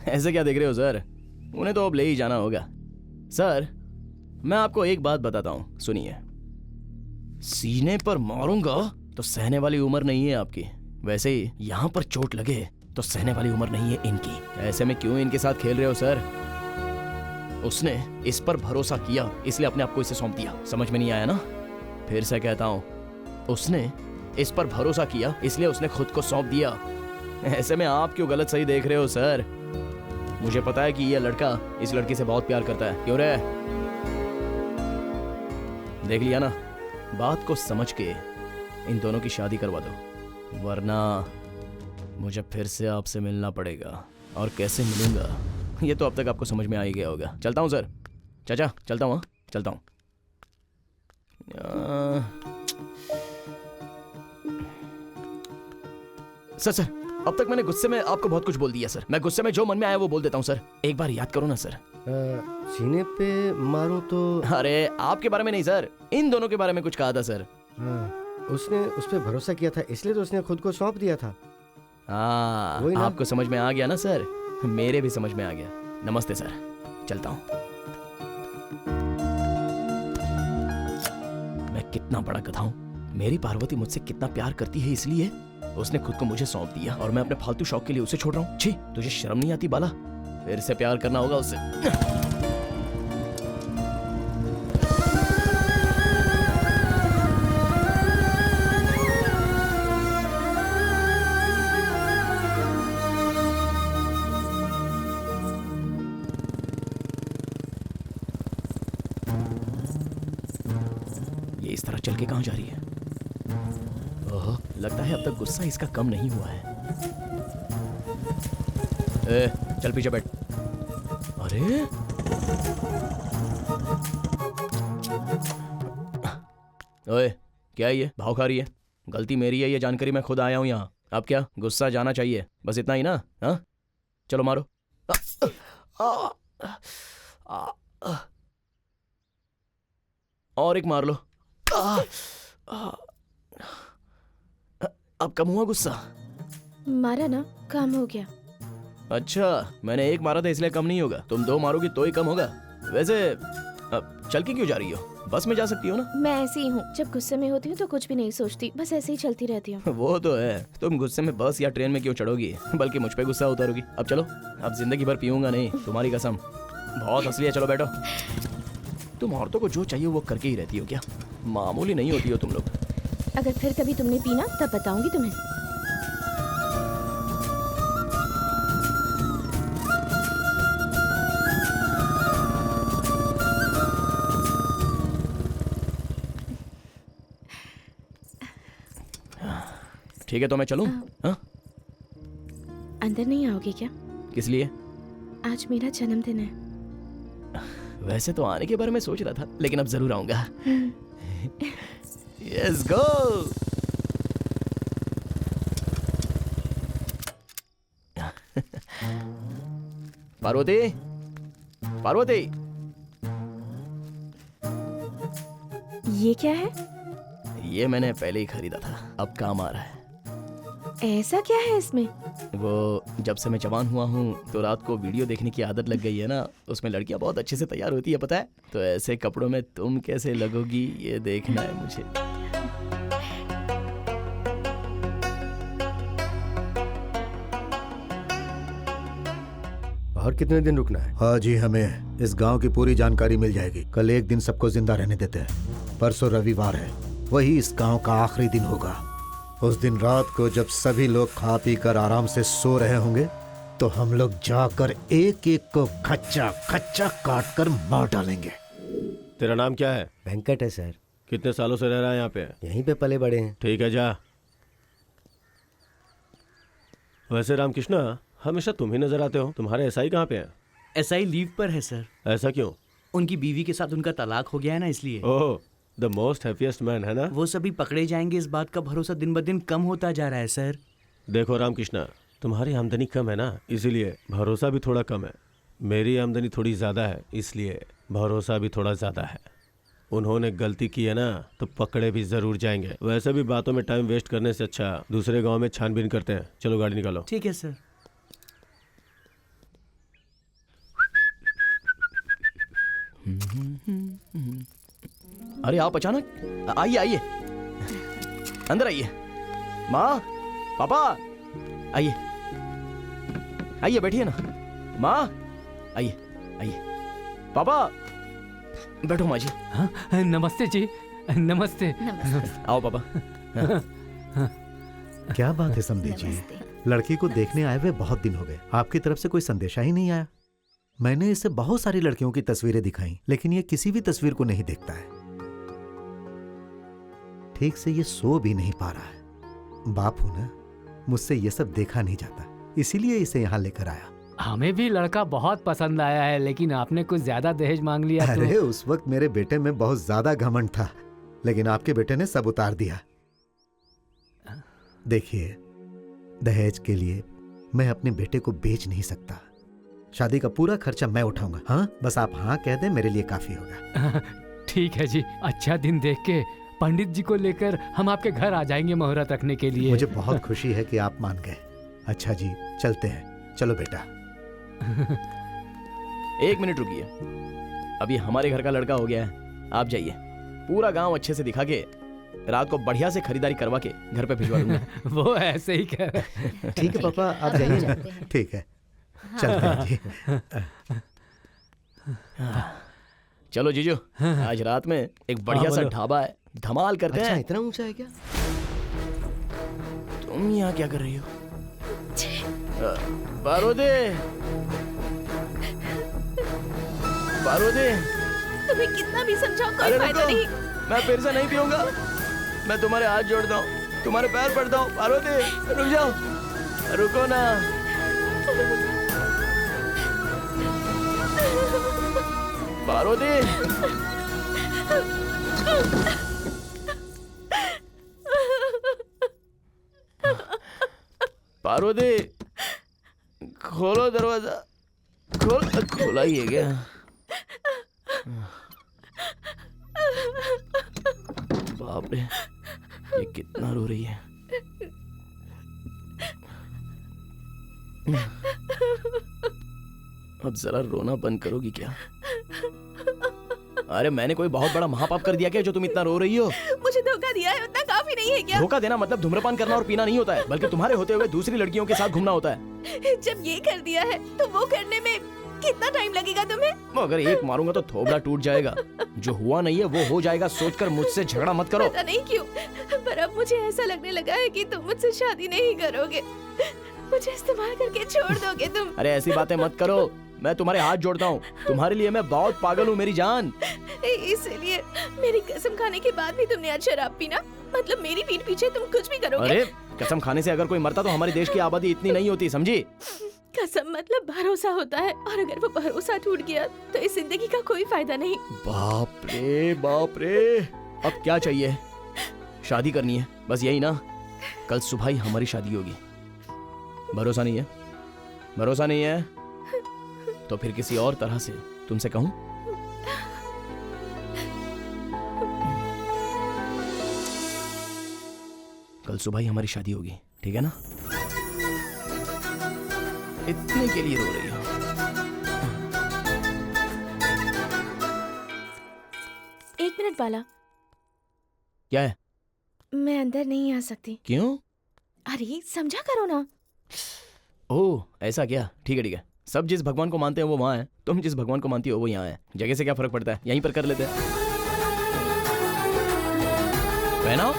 ऐसे क्या देख रहे हो सर? उन्हें तो अब ले ही जाना होगा। सर, मैं आपको एक बात बताता हूं, सुनिए। सीने पर मारूंगा तो सहने वाली उम्र नहीं है आपकी, वैसे ही यहां पर चोट लगे तो सहने वाली उम्र नहीं है इनकी। ऐसे में क्यों इनके साथ खेल रहे हो सर? उसने इस पर भरोसा किया इसलिए अपने आप को इसे सौंप दिया। समझ में नहीं आया ना? फिर से कहता हूं, उसने इस पर भरोसा किया इसलिए उसने खुद को सौंप दिया। ऐसे में आप क्यों गलत सही देख रहे हो सर? मुझे पता है कि यह लड़का इस लड़की से बहुत प्यार करता है। क्यों रे? देख लिया ना? बात को समझ के इन दोनों की शादी करवा दो, वरना मुझे फिर से आपसे मिलना पड़ेगा। और कैसे मिलूंगा ये तो अब तक आपको समझ में आ ही गया होगा। चलता हूँ सर। चाचा चलता हूँ। हाँ चलता हूँ। सर अब तक मैंने गुस्से में आपको बहुत कुछ बोल दिया सर। मैं गुस्से में जो मन में आया वो बोल देता हूँ सर। एक बार याद करो ना सर। सीने पे मारूं तो? अरे आपके बारे में नहीं सर, इन दोनों के बारे में कुछ कहा था सर। उसने उस पर भरोसा किया था इसलिए तो उसने खुद को सौंप दिया था। हाँ, आपको समझ में आ गया ना सर? मेरे भी समझ में आ गया। नमस्ते सर, चलता हूँ। मैं कितना बड़ा गधा हूँ। मेरी पार्वती मुझसे कितना प्यार करती है इसलिए उसने खुद को मुझे सौंप दिया और मैं अपने फालतू शौक के लिए उसे छोड़ रहा हूँ। छी, तुझे शर्म नहीं आती बाला? फिर से प्यार करना होगा उससे। ये इस तरह चल के कहाँ जा रही है? ओह, लगता है अब तक गुस्सा इसका कम नहीं हुआ है। चल पीछे बैठ। अरे ओए, क्या है ये? भाव खा रही है? गलती मेरी है ये जानकारी, मैं खुद आया हूं यहाँ। अब क्या गुस्सा जाना चाहिए? बस इतना ही ना? हाँ चलो मारो। और एक मार लो। अब कम हुआ गुस्सा? मारा ना, काम हो गया। अच्छा, मैंने एक मारा था इसलिए कम नहीं होगा। तुम दो मारोगी तो ही कम होगा। वैसे अब चल के क्यों जा रही हो? बस में जा सकती हो ना? मैं ऐसी ही हूँ, जब गुस्से में होती हूँ तो कुछ भी नहीं सोचती, बस ऐसे ही चलती रहती हूँ। वो तो है। तुम गुस्से में बस या ट्रेन में क्यों चढ़ोगी, बल्कि मुझ पे गुस्सा उतारोगी। अब चलो, अब जिंदगी भर पीऊंगा नहीं, तुम्हारी कसम। बहुत असली है, चलो बैठो। तुम औरतों को जो चाहिए वो करके ही रहती हो क्या? मामूली नहीं होती हो तुम लोग। अगर फिर कभी तुमने पीना तब बताऊंगी तुम्हें। ठीक है तो मैं चलूं? हाँ? अंदर नहीं आओगे क्या? किस लिए? आज मेरा जन्मदिन है। वैसे तो आने के बारे में सोच रहा था, लेकिन अब जरूर आऊंगा। Yes, go! पार्वती, पार्वती, ये क्या है? ये मैंने पहले ही खरीदा था, अब काम आ रहा है। ऐसा क्या है इसमें? वो जब से मैं जवान हुआ हूँ तो रात को वीडियो देखने की आदत लग गई है ना, उसमें लड़कियां बहुत अच्छे से तैयार होती है पता है। तो ऐसे कपड़ों में तुम कैसे लगोगी ये देखना है मुझे। और कितने दिन रुकना है? हाँ जी, हमें इस गांव की पूरी जानकारी मिल जाएगी। कल एक दिन सबको जिंदा रहने देते हैं। परसों रविवार है, वही इस गांव का आखिरी दिन होगा। उस दिन रात को जब सभी लोग खा पी कर आराम से सो रहे होंगे तो हम लोग जाकर एक एक को खच्चा खच्चा काट कर मार डालेंगे। तेरा नाम क्या है? वेंकट है सर। कितने सालों से रह रहा है यहाँ पे? यहीं पे पले बड़े हैं। ठीक है, जा। वैसे रामकृष्णा, हमेशा तुम ही नजर आते हो। तुम्हारे एसआई कहाँ पे हैं? एसआई लीव पर है सर। ऐसा क्यों? उनकी बीवी के साथ उनका तलाक हो गया है ना, इसलिए। ओह, द मोस्ट हैप्पीएस्ट मैन है ना? वो सभी पकड़े जाएंगे, इस बात का भरोसा दिन ब दिन कम होता जा रहा है सर। देखो रामकृष्णा, तुम्हारी आमदनी कम है ना, इसीलिए भरोसा भी थोड़ा कम है। मेरी आमदनी थोड़ी ज्यादा है, इसलिए भरोसा भी थोड़ा ज्यादा है। उन्होंने गलती की है ना तो पकड़े भी जरूर जाएंगे। वैसे भी बातों में टाइम वेस्ट करने से अच्छा दूसरे गांव में छानबीन करते हैं। चलो गाड़ी निकालो। ठीक है सर। अरे आप अचानक आइए आइए, अंदर आइए। माँ, पापा, आइए आइए, बैठिए ना। माँ, आइए आइए। पापा, बैठो माँ जी। हाँ, नमस्ते जी। नमस्ते। आओ पापा। क्या बात है समधी जी, लड़की को देखने आए हुए बहुत दिन हो गए, आपकी तरफ से कोई संदेशा ही नहीं आया। मैंने इसे बहुत सारी लड़कियों की तस्वीरें दिखाई, लेकिन ये किसी भी तस्वीर को नहीं देखता है। ठीक से ये सो भी नहीं पा रहा है। बाप हूं ना, मुझसे ये सब देखा नहीं जाता, इसीलिए इसे यहाँ लेकर आया। हमें भी लड़का बहुत पसंद आया है, लेकिन आपने कुछ ज्यादा दहेज मांग लिया। अरे उस वक्त मेरे बेटे में बहुत ज्यादा घमंड था, लेकिन आपके बेटे ने सब उतार दिया। देखिए, दहेज के लिए मैं अपने बेटे को बेच नहीं सकता। शादी का पूरा खर्चा मैं उठाऊंगा। हाँ, बस आप हाँ कह दें, मेरे लिए काफी होगा। ठीक है जी, अच्छा दिन देख के पंडित जी को लेकर हम आपके घर आ जाएंगे मुहूर्त रखने के लिए। मुझे बहुत खुशी है कि आप मान गए। अच्छा जी, चलते हैं। चलो बेटा। एक मिनट रुकिए, अभी हमारे घर का लड़का हो गया है, आप जाइए। पूरा गांव अच्छे से दिखा के रात को बढ़िया से खरीदारी करवा के घर पे भिजवा दूंगा। वो ऐसे ही कह रहे। ठीक है पापा, आप जाइए। ठीक है, चलते हैं जी। चलो जीजू, आज रात में एक बढ़िया सा ढाबा है, धमाल करते हैं। अच्छा, इतना ऊंचा है क्या? तुम यहाँ क्या कर रही हो? बारोदे, बारोदे, तुम्हें कितना भी समझाओ कोई अरे फायदा रुको, नहीं। मैं फिर से नहीं पीऊंगा। मैं तुम्हारे हाथ जोड़ता हूँ, तुम्हारे पैर पड़ता हूँ। बारोदे, रुक जाओ, रुको ना। बारोदे, बारोदे, खोलो दरवाजा। खोला ही है क्या? बाप रे, ये कितना रो रही है। अब जरा रोना बंद करोगी क्या? अरे मैंने कोई बहुत बड़ा महापाप कर दिया क्या जो तुम इतना रो रही हो? मुझे धोखा दिया है, उतना काफी नहीं है क्या? धोखा देना मतलब धूम्रपान करना और पीना नहीं होता है, बल्कि तुम्हारे होते हुए दूसरी लड़कियों के साथ घूमना होता है। जब ये कर दिया है तो वो करने में कितना टाइम लगेगा तुम्हें? अगर एक मारूंगा तो थोबड़ा टूट जाएगा। जो हुआ नहीं है वो हो जाएगा सोचकर मुझसे झगड़ा मत करो। पता नहीं क्यों, पर अब मुझे ऐसा लगने लगा है कि तुम मुझसे शादी नहीं करोगे, मुझे इस्तेमाल करके छोड़ दोगे तुम। अरे ऐसी बातें मत करो, मैं तुम्हारे हाथ जोड़ता हूँ। तुम्हारे लिए मैं बहुत पागल हूँ मेरी जान। इसलिए मेरी कसम खाने के बाद भी तुमने आज शराब पीना? मतलब मेरी पीठ पीछे तुम कुछ भी करोगे? अरे कसम खाने से अगर कोई मरता तो हमारे देश की आबादी इतनी नहीं होती, समझी? कसम मतलब भरोसा होता है, और अगर वो भरोसा टूट गया तो इस जिंदगी का कोई फायदा नहीं। बाप रे बाप रे, अब क्या चाहिए? शादी करनी है बस, यही ना? कल सुबह ही हमारी शादी होगी। भरोसा नहीं है? भरोसा नहीं है तो फिर किसी और तरह से तुमसे कहूं? कल सुबह ही हमारी शादी होगी, ठीक है ना? इतने के लिए रो रही हो? एक मिनट बाला, क्या है? मैं अंदर नहीं आ सकती। क्यों? अरे समझा करो ना। ओह, ऐसा क्या? ठीक है ठीक है। सब जिस भगवान को मानते हैं वो वहाँ है, तुम जिस भगवान को मानती हो वो यहाँ है। जगह से क्या फर्क पड़ता है, यहीं पर कर लेते हैं। पहनाओ।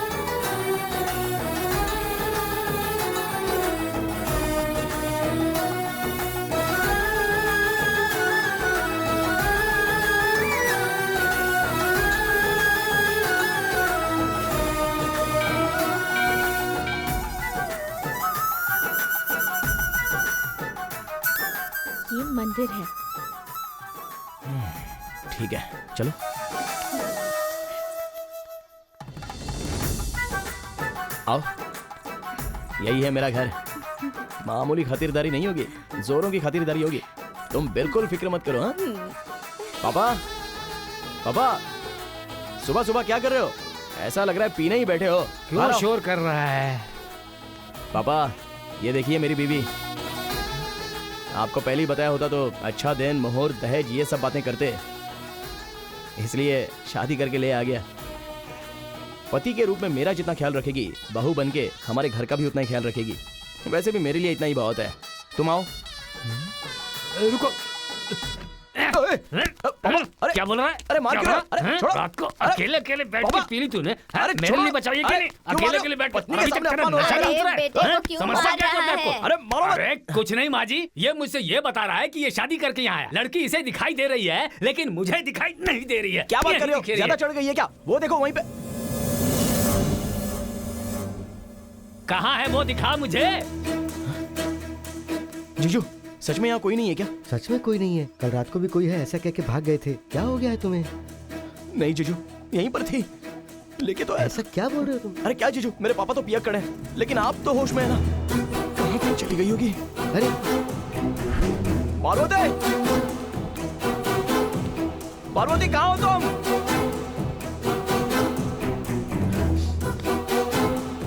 ये मंदिर है। ठीक है, चलो। आओ, यही है मेरा घर। मामूली खातिरदारी नहीं होगी, जोरों की खातिरदारी होगी। तुम बिल्कुल फिक्र मत करो। हाँ पापा, पापा, सुबह सुबह क्या कर रहे हो? ऐसा लग रहा है पीने ही बैठे हो। क्यों शोर कर रहा है? पापा, ये देखिए मेरी बीवी। आपको पहले ही बताया होता तो अच्छा दिन, मुहूर्त, दहेज, ये सब बातें करते, इसलिए शादी करके ले आ गया। पति के रूप में मेरा जितना ख्याल रखेगी, बहू बनके हमारे घर का भी उतना ही ख्याल रखेगी। वैसे भी मेरे लिए इतना ही बहुत है। तुम आओ। रुको। अरे क्या बोल रहा है? अरे मार क्यों? अरे छोड़ो। रात को अकेले अकेले बैठ के पी ली तूने? अरे मेरे लिए बचाइए कि नहीं? अकेले अकेले बैठ के समस्या क्या है आपको? अरे मारो। अरे कुछ नहीं माँ जी, ये मुझसे ये बता रहा है कि ये शादी करके यहाँ है। लड़की इसे दिखाई दे रही है लेकिन मुझे दिखाई नहीं दे रही है। क्या बात कर रहे हो? ज्यादा चढ़ गई है क्या? वो देखो वहीं पे। कहाँ है वो? दिखा मुझे। जीजू, सच में यहाँ कोई नहीं है क्या? सच में कोई नहीं है। कल रात को भी कोई है ऐसा कह के भाग गए थे। क्या हो गया है तुम्हें? नहीं जीजू, यहीं पर थी। लेकिन तो ऐसा क्या बोल रहे हो तुम? अरे क्या जीजू, मेरे पापा तो पिया खड़े हैं, लेकिन आप तो होश में है ना। कहाँ पे चली गई होगी? अरे पार्वती, पार्वती कहाँ हो तुम?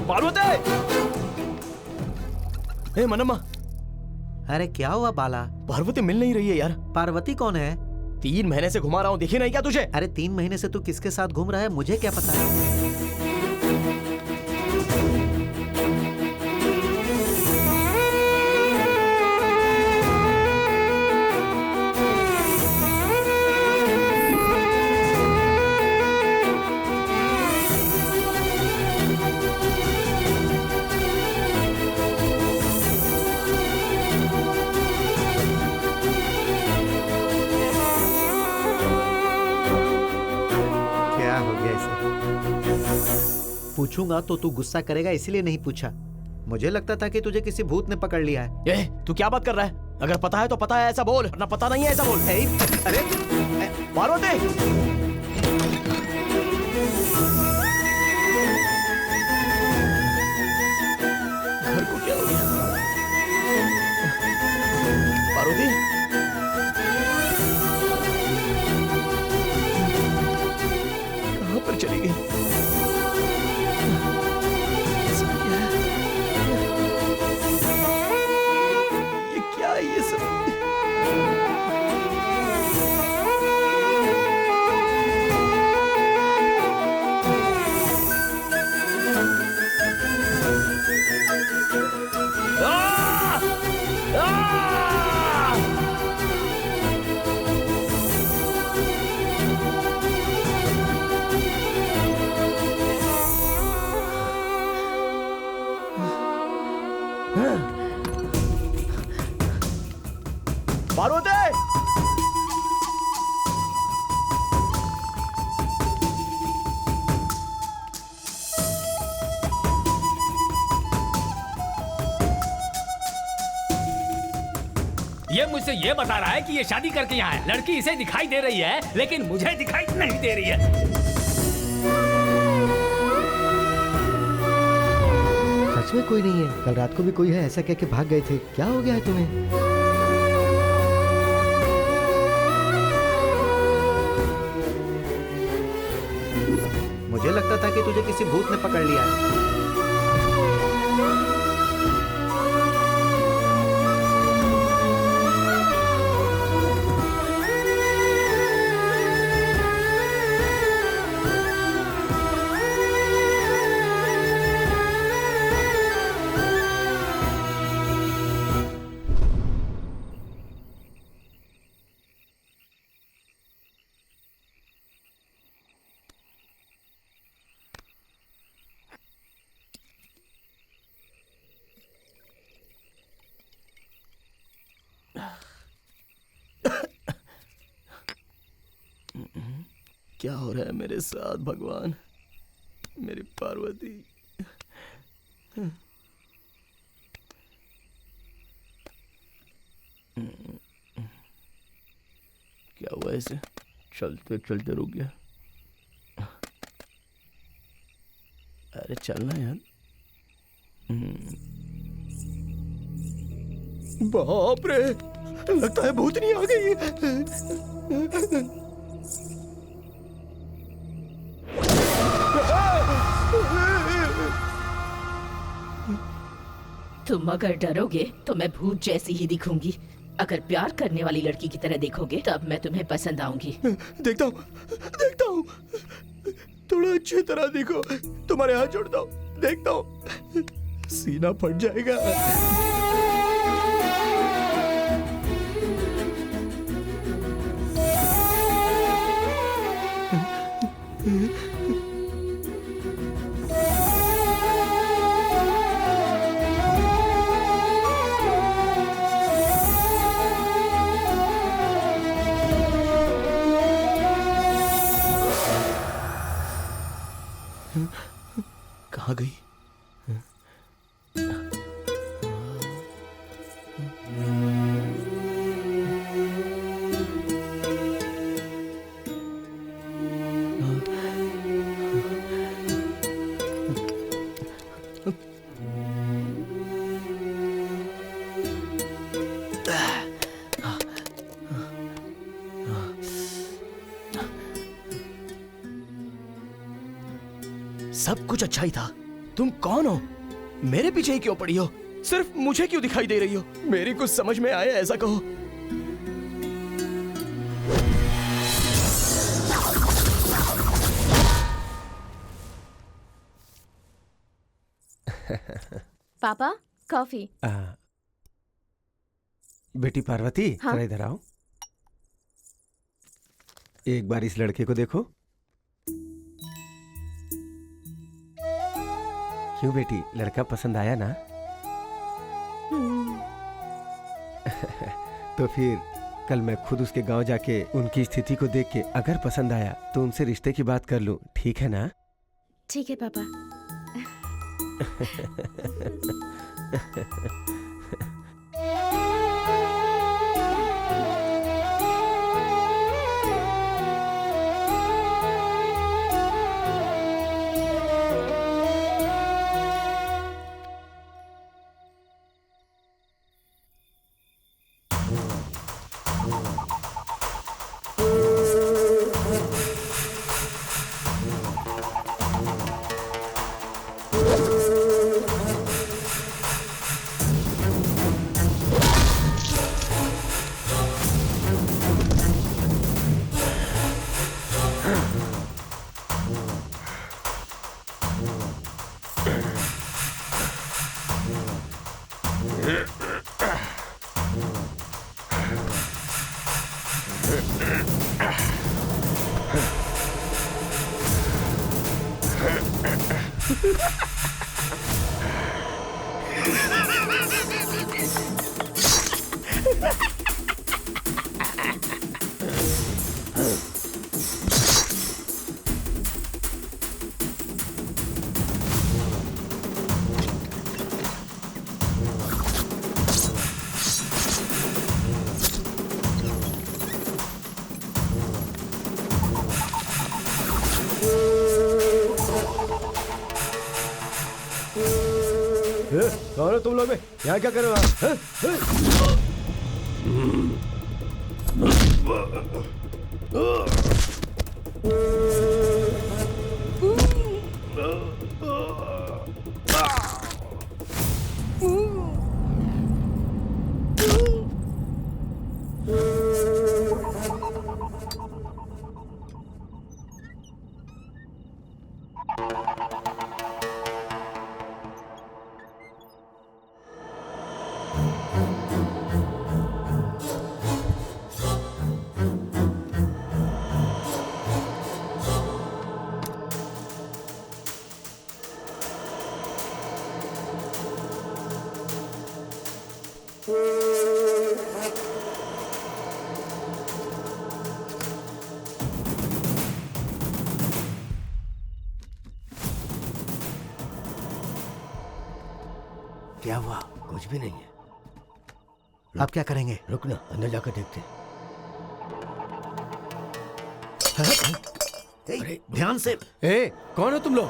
पार्वती! ए मनम्मा। अरे क्या हुआ बाला? पार्वती मिल नहीं रही है यार। पार्वती कौन है? 3 महीने से घुमा रहा हूँ, दिखी नहीं क्या तुझे? अरे 3 महीने से तू किसके साथ घूम रहा है मुझे क्या पता है? पूछूंगा तो तू गुस्सा करेगा इसलिए नहीं पूछा। मुझे लगता था कि तुझे किसी भूत ने पकड़ लिया है। ये तू क्या बात कर रहा है? अगर पता है तो पता है ऐसा बोल, वरना पता नहीं है ऐसा बोल। अरे पार्वती! घर को क्या हो गया? पार्वती! कहाँ पर चली गई? ये सब पार्वती! ये मुझसे ये बता रहा है कि ये शादी करके यहाँ है। लड़की इसे दिखाई दे रही है लेकिन मुझे दिखाई नहीं दे रही है। सच में कोई नहीं है। कल रात को भी कोई है ऐसा कह के भाग गए थे। क्या हो गया है तुम्हें? मुझे लगता था कि तुझे किसी भूत ने पकड़ लिया है। क्या हो रहा है मेरे साथ भगवान, मेरी पार्वती। क्या हुआ इसे? चलते चलते रुक गया। अरे चलना यार। बाप रे, लगता है भूतनी आ गई। तुम अगर डरोगे तो मैं भूत जैसी ही दिखूंगी। अगर प्यार करने वाली लड़की की तरह देखोगे तब मैं तुम्हें पसंद आऊंगी। देखता हूँ, थोड़ा अच्छी तरह देखो, तुम्हारे हाथ जोड़ता हूँ, देखता हूँ, सीना फट जाएगा। कहाँ गई? सब कुछ अच्छा ही था। तुम कौन हो? मेरे पीछे ही क्यों पड़ी हो? सिर्फ मुझे क्यों दिखाई दे रही हो? मेरी कुछ समझ में आए ऐसा कहो। पापा कॉफी। बेटी पार्वती, हाँ? जरा इधर आओ। एक बार इस लड़के को देखो। क्यों बेटी, लड़का पसंद आया ना? तो फिर कल मैं खुद उसके गांव जाके उनकी स्थिति को देख के अगर पसंद आया तो उनसे रिश्ते की बात कर लूं, ठीक है ना? ठीक है पापा। कौन हो तुम लोग? यहाँ क्या कर रहे क्या हुआ? कुछ भी नहीं है। आप क्या करेंगे? रुकना, अंदर जाकर देखते। अरे ध्यान से। ए, कौन हो तुम लोग?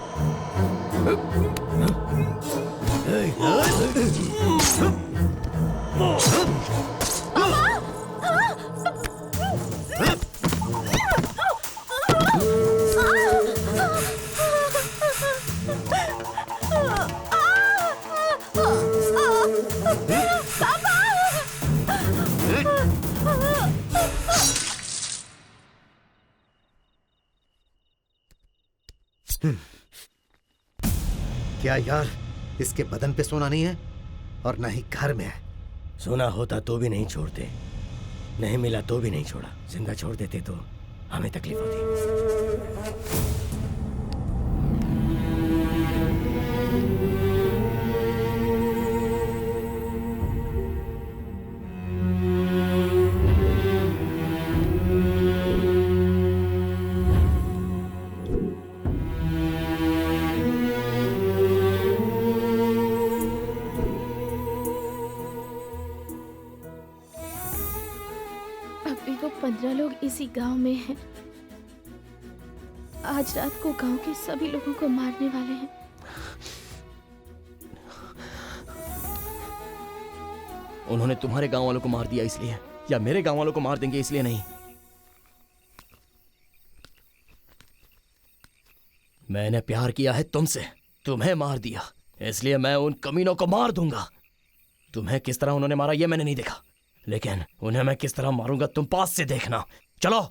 क्या यार, इसके बदन पे सोना नहीं है और ना ही घर में है। सोना होता तो भी नहीं छोड़ते, नहीं मिला तो भी नहीं छोड़ा। जिंदा छोड़ देते तो हमें तकलीफ होती। अभी वो 15 लोग इसी गांव में हैं। आज रात को गांव के सभी लोगों को मारने वाले हैं। उन्होंने तुम्हारे गांव वालों को मार दिया इसलिए, या मेरे गांव वालों को मार देंगे इसलिए नहीं। मैंने प्यार किया है तुमसे, तुम्हें मार दिया, इसलिए मैं उन कमीनों को मार दूंगा। तुम्हें किस तरह उन्होंने मारा ये मैंने नहीं देखा, लेकिन उन्हें मैं किस तरह मारूंगा तुम पास से देखना। चलो।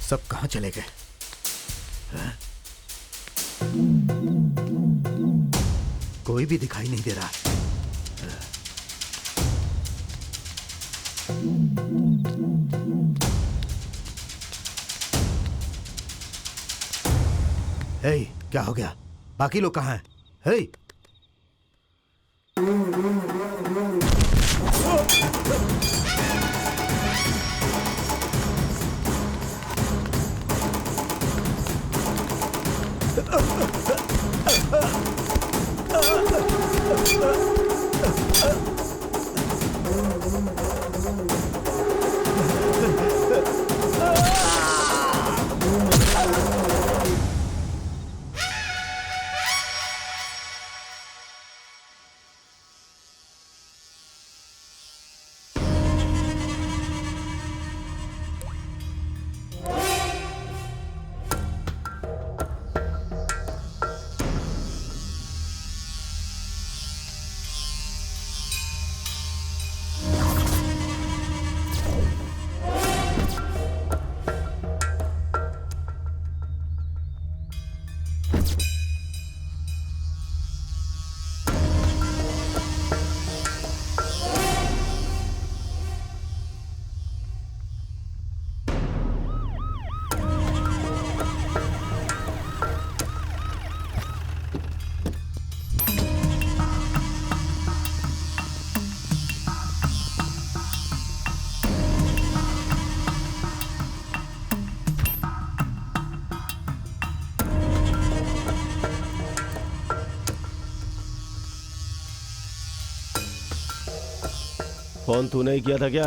सब कहां चले गए? कोई भी दिखाई नहीं दे रहा। हे, क्या हो गया? बाकी लोग कहां हैं? हे, फोन तूने ही किया था क्या?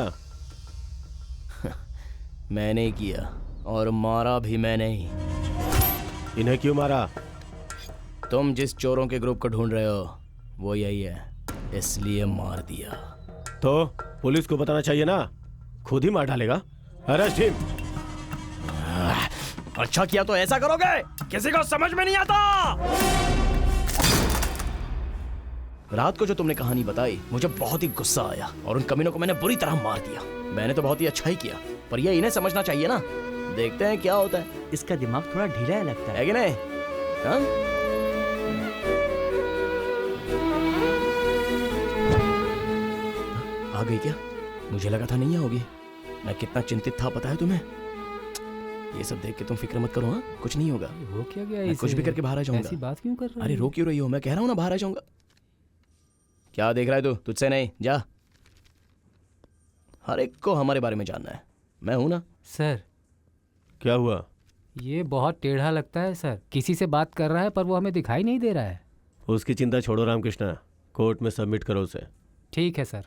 मैंने किया और मारा भी मैंने ही। इन्हें क्यों मारा? तुम जिस चोरों के ग्रुप को ढूंढ रहे हो वो यही है, इसलिए मार दिया। तो पुलिस को बताना चाहिए ना, खुद ही मार डालेगा। Arrest him. अच्छा किया तो ऐसा करोगे? किसी को समझ में नहीं आता। रात को जो तुमने कहानी बताई मुझे बहुत ही गुस्सा आया और उन कमीनों को मैंने बुरी तरह मार दिया। मैंने तो बहुत ही अच्छा ही किया, पर ये इन्हें समझना चाहिए ना। देखते हैं क्या होता है। इसका दिमाग थोड़ा ढीला है लगता है कि नहीं? हाँ? आ गई क्या? मुझे लगा था नहीं आओगी। मैं कितना चिंतित था पता है तुम्हें? ये सब देख के तुम फिक्र मत करो। हाँ, कुछ नहीं होगा। हो क्या गया? मैं कुछ भी करके बाहर आ जाऊंगा। ऐसी बात क्यों कर रहे हो? अरे रो क्यों रही हो? मैं कह रहा हूँ ना बाहर आ जाऊंगा। क्या देख रहा है तू? तुझसे नहीं, जा। हर एक को हमारे बारे में जानना है। मैं हूं ना। सर क्या हुआ? ये बहुत टेढ़ा लगता है सर। किसी से बात कर रहा है पर वो हमें दिखाई नहीं दे रहा है। उसकी चिंता छोड़ो रामकृष्णा, कोर्ट में सबमिट करो उसे। ठीक है सर।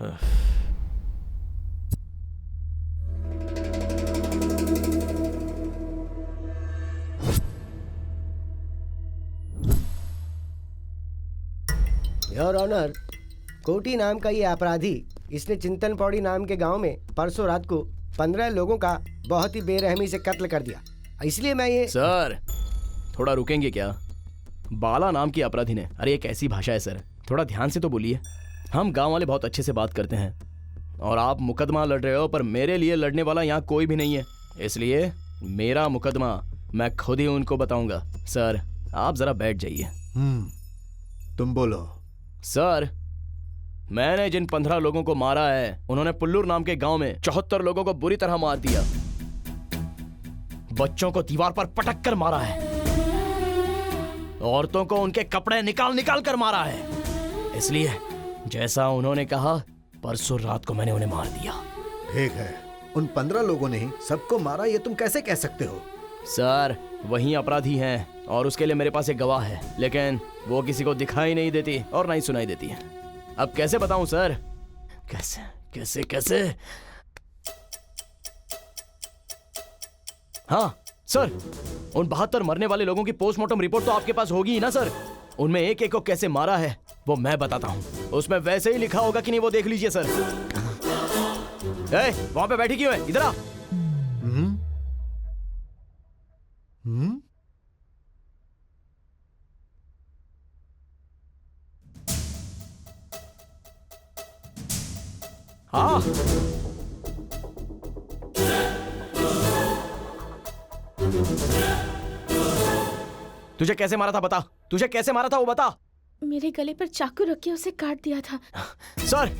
हाँ। योर ऑनर, कोटी नाम का ये अपराधी, इसने चिंतन पौड़ी नाम के गांव में परसों रात को 15 लोगों का बहुत ही बेरहमी से कत्ल कर दिया। इसलिए मैं ये सर थोड़ा रुकेंगे क्या? बाला नाम की अपराधी ने, अरे ये कैसी भाषा है सर, थोड़ा ध्यान से तो बोलिए। हम गांव वाले बहुत अच्छे से बात करते हैं और आप मुकदमा लड़ रहे हो, पर मेरे लिए लड़ने वाला यहाँ कोई भी नहीं है। इसलिए मेरा मुकदमा मैं खुद ही उनको बताऊंगा। सर आप जरा बैठ जाइए। तुम बोलो। सर मैंने जिन 15 लोगों को मारा है उन्होंने पुल्लूर नाम के गांव में 74 लोगों को बुरी तरह मार दिया। बच्चों को दीवार पर पटक कर मारा है, औरतों को उनके कपड़े निकाल निकाल कर मारा है। इसलिए जैसा उन्होंने कहा परसों रात को मैंने उन्हें मार दिया। ठीक है, उन 15 लोगों ने ही सबको मारा, ये तुम कैसे कह सकते हो? सर वही अपराधी हैं और उसके लिए मेरे पास एक गवाह है, लेकिन वो किसी को दिखाई नहीं देती और ना ही सुनाई देती है। अब कैसे बताऊं सर? कैसे कैसे कैसे? हाँ सर, उन 72 मरने वाले लोगों की पोस्टमार्टम रिपोर्ट तो आपके पास होगी ही ना सर। उनमें एक एक को कैसे मारा है वो मैं बताता हूँ। उसमें वैसे ही लिखा होगा कि नहीं वो देख लीजिए सर। वहां पे बैठी क्यों है? इधर आ। हाँ तुझे कैसे मारा था बता, तुझे कैसे मारा था वो बता। मेरे गले पर चाकू रख के उसे काट दिया था। सर,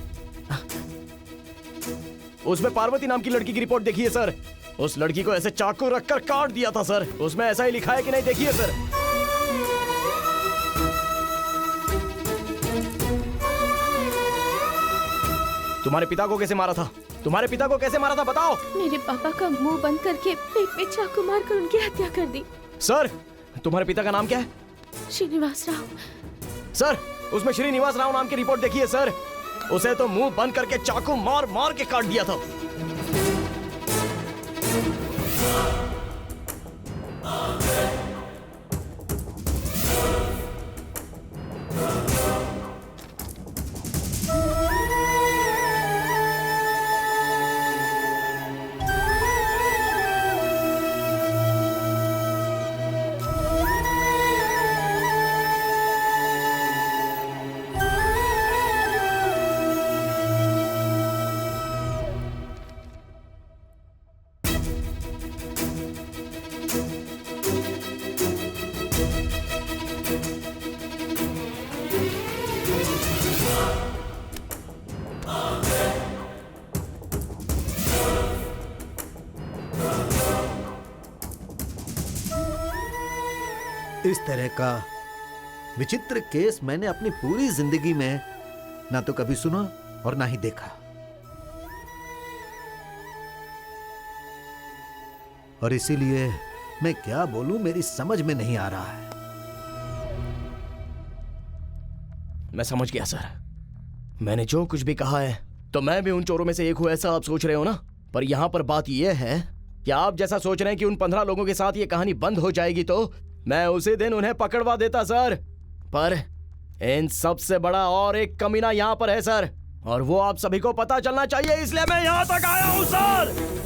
उसमें पार्वती नाम की लड़की की रिपोर्ट देखिए सर। उस लड़की को ऐसे चाकू रखकर काट दिया था सर। उसमें ऐसा ही लिखा है कि नहीं देखिए सर। तुम्हारे पिता को कैसे मारा था? तुम्हारे पिता को कैसे मारा था बताओ। मेरे पापा का मुंह बंद करके पेट में चाकू मारकर उनकी हत्या कर दी। सर, तुम्हारे पिता का नाम क्या है? श्रीनिवास राव। सर, उसमें श्रीनिवास राव नाम की रिपोर्ट देखिए सर। उसे तो मुंह बंद करके चाकू मार मार के काट दिया था। इस तरह का विचित्र केस मैंने अपनी पूरी जिंदगी में ना तो कभी सुना और ना ही देखा। और इसीलिए मैं क्या बोलूं मेरी समझ में नहीं आ रहा है। मैं समझ गया सर। मैंने जो कुछ भी कहा है तो मैं भी उन चोरों में से एक हूं, ऐसा आप सोच रहे हो ना? पर यहां पर बात यह है कि आप जैसा सोच रहे हैं कि उन 15 लोगों के साथ ये कहानी बंद हो जाएगी तो मैं उसी दिन उन्हें पकड़वा देता सर। पर इन सबसे बड़ा और एक कमीना यहाँ पर है सर, और वो आप सभी को पता चलना चाहिए, इसलिए मैं यहाँ तक आया हूँ सर।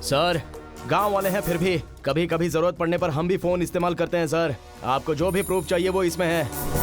सर, गांव वाले हैं, फिर भी कभी कभी जरूरत पड़ने पर हम भी फोन इस्तेमाल करते हैं सर। आपको जो भी प्रूफ चाहिए वो इसमें है।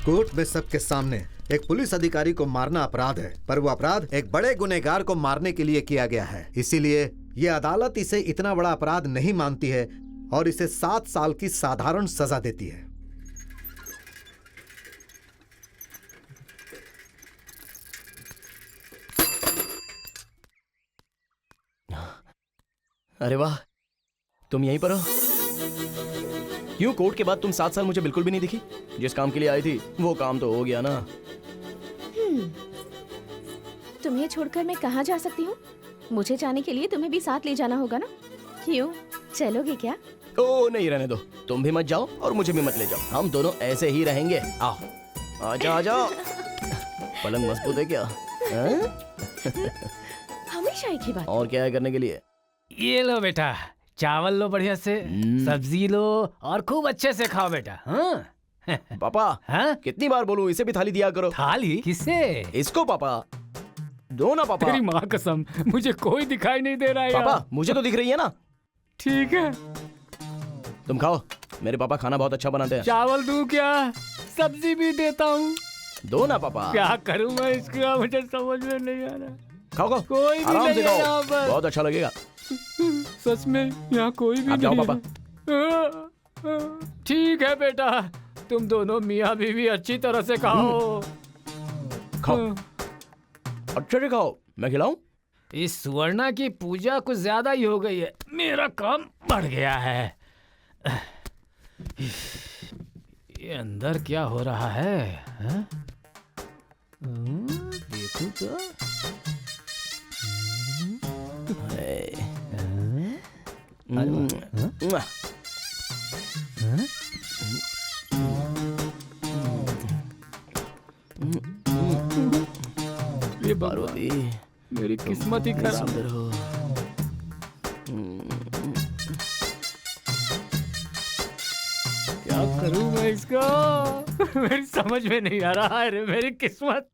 कोर्ट में सबके सामने एक पुलिस अधिकारी को मारना अपराध है, पर वो अपराध एक बड़े गुनहगार को मारने के लिए किया गया है। इसीलिए ये अदालत इसे इतना बड़ा अपराध नहीं मानती है और इसे 7 साल की साधारण सजा देती है। अरे वाह, तुम यहीं पर हो? क्यों कोर्ट के बाद तुम 7 साल मुझे बिल्कुल भी नहीं दिखी? जिस काम के लिए आई थी वो काम तो हो गया ना। तुम्हें छोड़कर मैं कहाँ जा सकती हूँ? मुझे जाने के लिए तुम्हें भी साथ ले जाना होगा ना? क्यों, चलोगे क्या? ओ नहीं, रहने दो। तुम भी मत जाओ और मुझे भी मत ले जाओ, हम दोनों ऐसे ही रहेंगे। आओ, आजा आजा। पलंग मजबूत है क्या? हमेशा एक ही बात। और क्या है करने के लिए? ये लो बेटा, चावल लो बढ़िया से, सब्जी लो और खूब अच्छे से खाओ बेटा। हाँ? पापा, हाँ? कितनी बार बोलूं इसे भी थाली दिया करो। थाली? किससे? इसको पापा। दो ना पापा। तेरी माँ कसम, मुझे कोई दिखाई नहीं दे रहा है। पापा, मुझे तो दिख रही है ना। ठीक है। तुम खाओ, मेरे पापा खाना बहुत अच्छा बनाते हैं। चावल दूं क्या? सब्जी भी देता हूँ। दो ना पापा। क्या करूँ मैं इसका, मुझे समझ में नहीं आ रहा। खाओ खाओ, कोई भी आराम नहीं से है यहाँ खाओ, पर। बहुत अच्छा लगेगा। सच में यहाँ कोई भी आप जाओ नहीं पापा। है। ठीक है बेटा, तुम दोनों मियाँ बीवी अच्छी तरह से खाओ। खाओ, अच्छे से खाओ, मैं खिलाऊं? इस सुवर्णा की पूजा कुछ ज्यादा ही हो गई है, मेरा काम बढ़ गया है। ये अंदर क्या हो रहा है, हाँ? देखो तो। ये पार्वती, मेरी किस्मत ही खराब है। हो। क्या करूं मैं इसका, मेरी समझ में नहीं आ रहा है रे, मेरी किस्मत।